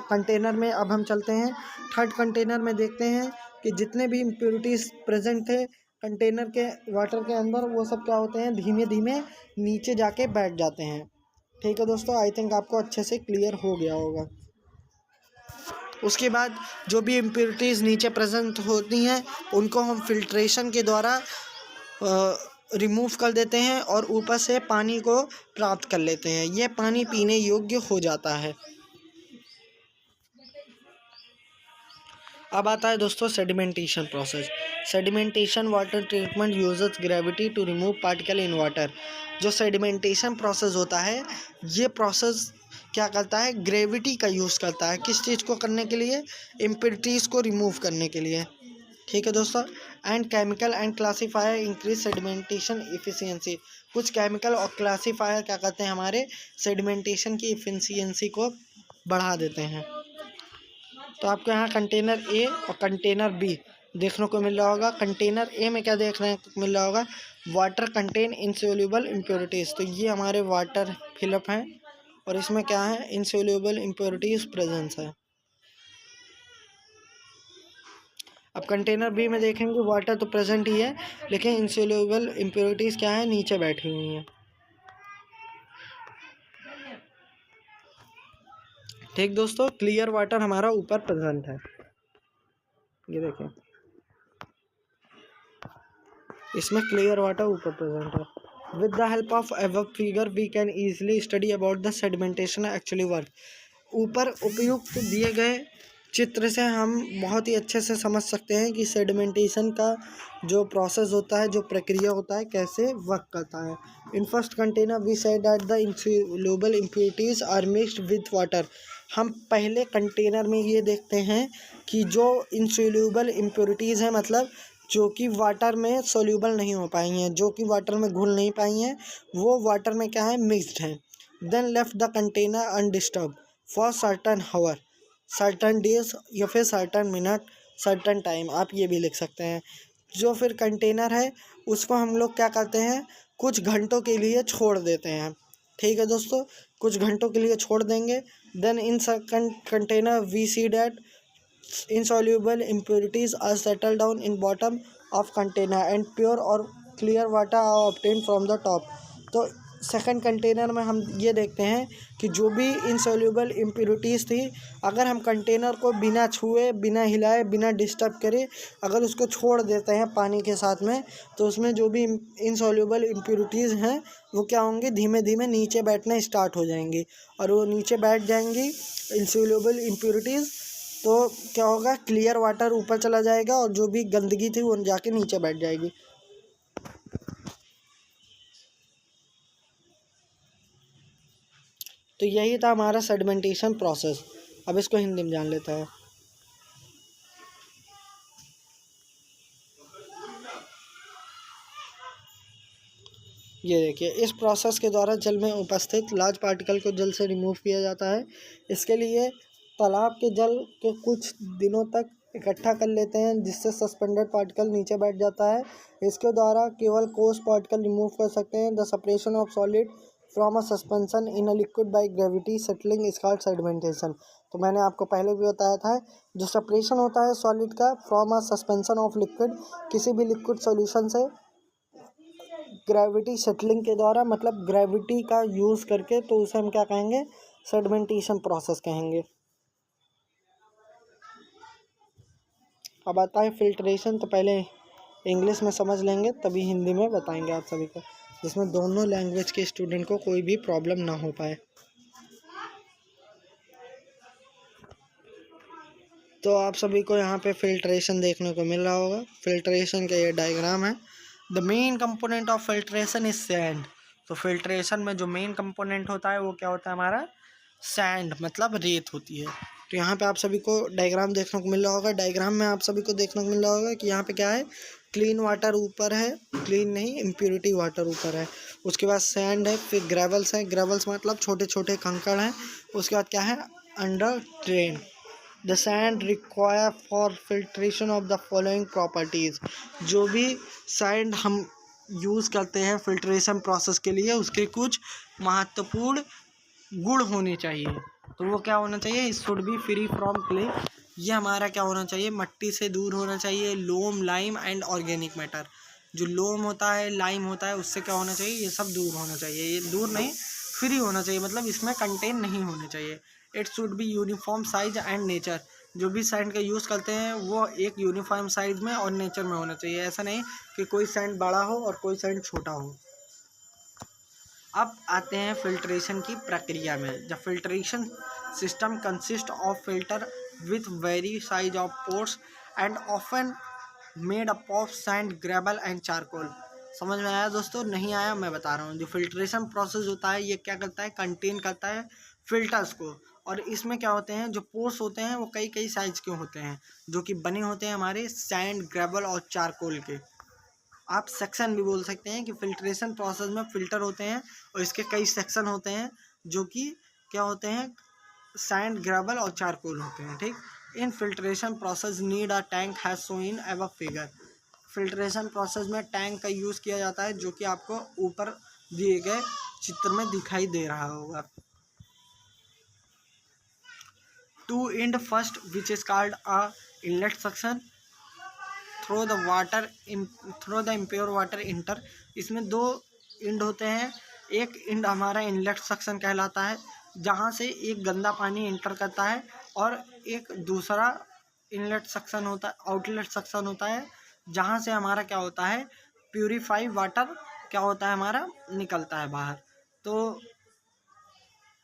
A: कंटेनर में अब हम चलते हैं। थर्ड कंटेनर में देखते हैं कि जितने भी इम्प्योरिटीज़ प्रेजेंट थे कंटेनर के वाटर के अंदर, वो सब क्या होते हैं, धीमे धीमे नीचे जाके बैठ जाते हैं। ठीक है दोस्तों, आई थिंक आपको अच्छे से क्लियर हो गया होगा। उसके बाद जो भी इम्प्योरिटीज़ नीचे प्रेजेंट होती हैं उनको हम फिल्ट्रेशन के द्वारा रिमूव कर देते हैं और ऊपर से पानी को प्राप्त कर लेते हैं। यह पानी पीने योग्य हो जाता है। अब आता है दोस्तों sedimentation process. Sedimentation water treatment uses gravity to remove particle in water. जो सेडिमेंटेशन प्रोसेस होता है ये प्रोसेस क्या करता है, ग्रेविटी का यूज़ करता है। किस चीज़ को करने के लिए, इम्प्योरिटीज़ को रिमूव करने के लिए। ठीक है दोस्तों। And chemical and classifier increase sedimentation efficiency. कुछ केमिकल और क्लासीफायर क्या करते हैं, हमारे सेडिमेंटेशन की इफिशियंसी को बढ़ा देते हैं। तो आपको यहाँ कंटेनर ए और कंटेनर बी देखने को मिल रहा होगा। कंटेनर ए में क्या देखने को मिल रहा होगा, वाटर कंटेन इनसोल्यूबल इम्प्योरिटीज़। तो ये हमारे वाटर फिलअप हैं और इसमें क्या है, इनसोल्यूबल इम्प्योरिटीज़ प्रेजेंस है। अब कंटेनर बी में देखेंगे वाटर तो प्रेजेंट ही है लेकिन इनसोल्यूबल इम्प्योरिटीज़ क्या है, नीचे बैठी हुई हैं। ठीक दोस्तों, क्लियर वाटर हमारा ऊपर प्रेजेंट है। ये देखें, इसमें क्लियर वाटर ऊपर प्रेजेंट है। With the help of above figure we can easily study about the sedimentation actually work. ऊपर उपयुक्त दिए गए चित्र से हम बहुत ही अच्छे से समझ सकते हैं कि सेडिमेंटेशन का जो प्रोसेस होता है, जो प्रक्रिया होता है, कैसे वर्क करता है। In first container we said that the insoluble impurities are mixed with water. हम पहले कंटेनर में ये देखते हैं कि जो इनसोल्यूबल इम्प्योरिटीज़ हैं, मतलब जो कि वाटर में सोल्यूबल नहीं हो पाई हैं, जो कि वाटर में घुल नहीं पाई हैं, वो वाटर में क्या है, मिक्स्ड हैं। Then left the container undisturb for certain hour, certain days या फिर सर्टन मिनट, सर्टन टाइम, आप ये भी लिख सकते हैं। जो फिर कंटेनर है उसको हम लोग क्या करते हैं, कुछ घंटों के लिए छोड़ देते हैं। ठीक है दोस्तों, कुछ घंटों के लिए छोड़ देंगे। Then in second container we see that insoluble impurities are settled down in bottom of container and pure or clear water are obtained from the top। तो सेकंड कंटेनर में हम ये देखते हैं कि जो भी इनसोल्यूबल इम्प्योरिटीज़ थी, अगर हम कंटेनर को बिना छुए, बिना हिलाए, बिना डिस्टर्ब करे अगर उसको छोड़ देते हैं पानी के साथ में, तो उसमें जो भी इनसोल्यूबल इम्प्योरिटीज़ हैं वो क्या होंगी, धीमे धीमे नीचे बैठना स्टार्ट हो जाएंगी। और वो नीचे बैठ जाएंगी इनसोल्यूबल इम्प्योरिटीज़, तो क्या होगा, क्लियर वाटर ऊपर चला जाएगा और जो भी गंदगी थी वो जाके नीचे बैठ जाएगी। तो यही था हमारा सेडिमेंटेशन प्रोसेस। अब इसको हिंदी में जान लेता है। ये देखिए, इस प्रोसेस के द्वारा जल में उपस्थित लार्ज पार्टिकल को जल से रिमूव किया जाता है। इसके लिए तालाब के जल के कुछ दिनों तक इकट्ठा कर लेते हैं, जिससे सस्पेंडेड पार्टिकल नीचे बैठ जाता है। इसके द्वारा केवल कोर्स पार्टिकल रिमूव कर सकते हैं। The separation of solid from a suspension in a liquid by gravity settling is called sedimentation. तो मैंने आपको पहले भी बताया था, जो सेपरेशन होता है सॉलिड का from a suspension of liquid, किसी भी लिक्विड सॉल्यूशन से ग्रेविटी सेटलिंग के द्वारा, मतलब ग्रेविटी का यूज़ करके, तो उसे हम क्या कहेंगे, सेडिमेंटेशन प्रोसेस कहेंगे। अब आता है फिल्ट्रेशन। तो पहले इंग्लिश में समझ लेंगे, तभी हिंदी में बताएंगे आप सभी को, जिसमें दोनों लैंग्वेज के स्टूडेंट को कोई भी प्रॉब्लम ना हो पाए। तो आप सभी को यहाँ पे फिल्ट्रेशन देखने को मिल रहा होगा। फिल्ट्रेशन का ये डायग्राम है। The main component of filtration is sand. तो फिल्ट्रेशन में जो मेन कंपोनेंट होता है वो क्या होता है, हमारा सैंड, मतलब रेत होती है। तो यहाँ पे आप सभी को डायग्राम देखने को मिल रहा होगा। डायग्राम में आप सभी को देखने को मिल रहा होगा कि यहाँ पे क्या है, क्लीन वाटर ऊपर है, क्लीन नहीं, इम्प्योरिटी वाटर ऊपर है। उसके बाद सैंड है, फिर ग्रेवल्स है, ग्रेवल्स मतलब छोटे छोटे कंकड़ हैं। उसके बाद क्या है, under train. The sand require for filtration of the following properties. जो भी सैंड हम यूज़ करते हैं फिल्ट्रेशन प्रोसेस के लिए, उसके कुछ महत्वपूर्ण गुण होने चाहिए। तो वो क्या होना चाहिए, it should be free from clay. ये हमारा क्या होना चाहिए, मट्टी से दूर होना चाहिए। लोम, लाइम एंड ऑर्गेनिक मैटर। जो लोम होता है, लाइम होता है, उससे क्या होना चाहिए, ये सब दूर होना चाहिए। ये दूर नहीं, फ्री होना चाहिए, मतलब इसमें कंटेन नहीं होने चाहिए। It should be uniform size and nature. जो भी सैंड का यूज़ करते हैं वो एक यूनिफॉर्म साइज में और नेचर में होना चाहिए। ऐसा नहीं कि कोई सैंड बड़ा हो और कोई सैंड छोटा हो। अब आते हैं फिल्ट्रेशन की प्रक्रिया में। The filtration system consist of filter with very size of pores and often made up of sand, gravel and charcoal. समझ में आया दोस्तों? नहीं आया मैं बता रहा हूँ। जो फिल्ट्रेशन प्रोसेस होता है ये क्या करता है, कंटेन करता है फिल्टर्स को। और इसमें क्या होते हैं, जो पोर्स होते हैं वो कई कई साइज के होते हैं, जो कि बने होते हैं हमारे सैंड, ग्रेवल और चारकोल के। आप सेक्शन भी बोल सकते हैं कि फिल्ट्रेशन प्रोसेस में फ़िल्टर होते हैं और इसके कई सेक्शन होते हैं, जो कि क्या होते हैं, सैंड, ग्रेवल और चारकोल होते हैं। ठीक, in filtration process need a tank has shown in above figure. Filtration process में टैंक का यूज़ किया जाता है, जो कि आपको ऊपर दिए गए चित्र में दिखाई दे रहा होगा। Two end first which is called a inlet section through the impure water enter. इसमें दो इंड होते हैं। एक इंड हमारा इनलेट सेक्शन कहलाता है, जहाँ से एक गंदा पानी इंटर करता है, और एक दूसरा इनलेट सेक्शन होता है, आउटलेट सेक्शन होता है, जहाँ से हमारा क्या होता है, प्यूरीफाई वाटर क्या होता है हमारा, निकलता है बाहर। तो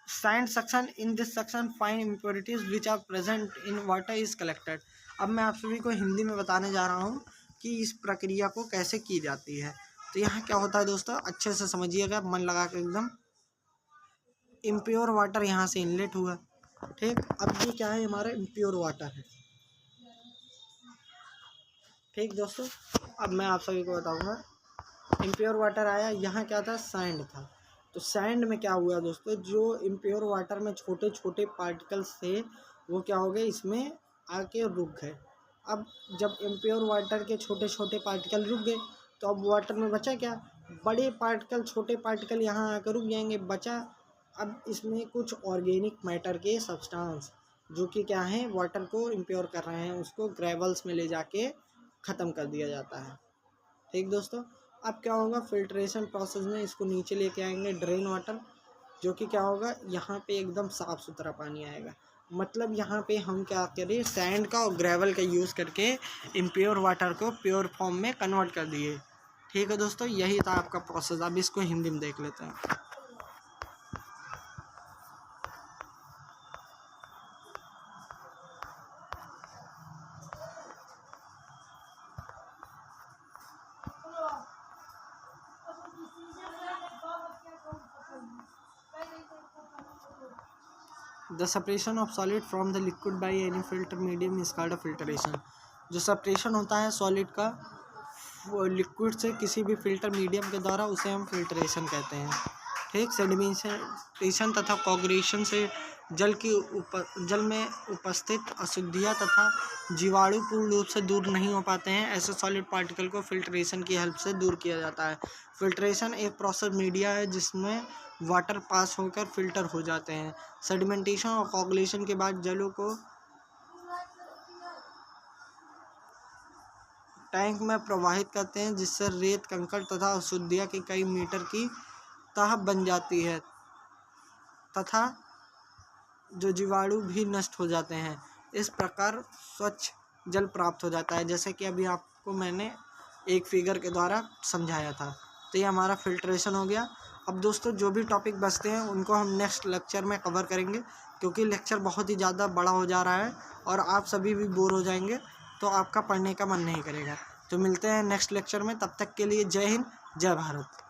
A: sand section, in this section fine impurities which are present in water is collected. अब मैं आप सभी को हिंदी में बताने जा रहा हूँ कि इस प्रक्रिया को कैसे की जाती है। तो यहाँ क्या होता है दोस्तों, अच्छे से समझिएगा, मन लगा के एकदम। इम्प्योर वाटर यहाँ से इनलेट हुआ, ठीक। अब ये क्या है, हमारा इम्प्योर वाटर है, ठीक दोस्तों। अब मैं आप सभी को बताऊँगा, इम्प्योर वाटर आया, यहाँ क्या था, सैंड था। तो सैंड में क्या हुआ दोस्तों, जो इम्प्योर वाटर में छोटे छोटे पार्टिकल्स थे वो क्या हो गए, इसमें आके रुक गए। अब जब इम्प्योर वाटर के छोटे छोटे पार्टिकल रुक गए, तो अब वाटर में बचा क्या, बड़े पार्टिकल, छोटे पार्टिकल यहाँ आकर रुक जाएंगे, बचा अब इसमें कुछ ऑर्गेनिक मैटर के सब्सटेंस, जो कि क्या है, वाटर को इम्प्योर कर रहे हैं, उसको ग्रेवल्स में ले जाके ख़त्म कर दिया जाता है, ठीक दोस्तों। अब क्या होगा, फिल्ट्रेशन प्रोसेस में इसको नीचे लेके आएंगे ड्रेन वाटर, जो कि क्या होगा, यहाँ पे एकदम साफ़ सुथरा पानी आएगा। मतलब यहाँ पे हम क्या करें, सैंड का और ग्रेवल का यूज़ करके इम्प्योर वाटर को प्योर फॉर्म में कन्वर्ट कर दिए, ठीक है दोस्तों। यही था आपका प्रोसेस। अब इसको हिंदी में देख लेते हैं। The separation of solid from the liquid by any filter medium is called a filtration. जो सेपरेशन होता है सॉलिड का लिक्विड से किसी भी फिल्टर मीडियम के द्वारा, उसे हम फिल्ट्रेशन कहते हैं, ठीक। सेडिमेंटेशन तथा कोगुलेशन से जल में उपस्थित अशुद्धियाँ तथा जीवाणु पूर्ण रूप से दूर नहीं हो पाते हैं। ऐसे सॉलिड पार्टिकल को फिल्ट्रेशन की हेल्प से दूर किया जाता है। फिल्ट्रेशन एक प्रोसेस मीडिया है जिसमें वाटर पास होकर फिल्टर हो जाते हैं। सेडिमेंटेशन और कोगुलेशन के बाद जलों को टैंक में प्रवाहित करते हैं, जिससे रेत, कंकड़ तथा अशुद्धियाँ की कई मीटर की तह बन जाती है तथा जो जीवाणु भी नष्ट हो जाते हैं। इस प्रकार स्वच्छ जल प्राप्त हो जाता है, जैसे कि अभी आपको मैंने एक फिगर के द्वारा समझाया था। तो ये हमारा फिल्ट्रेशन हो गया। अब दोस्तों जो भी टॉपिक बचते हैं उनको हम नेक्स्ट लेक्चर में कवर करेंगे, क्योंकि लेक्चर बहुत ही ज़्यादा बड़ा हो जा रहा है और आप सभी भी बोर हो जाएंगे, तो आपका पढ़ने का मन नहीं करेगा। तो मिलते हैं नेक्स्ट लेक्चर में, तब तक के लिए जय हिंद, जय भारत।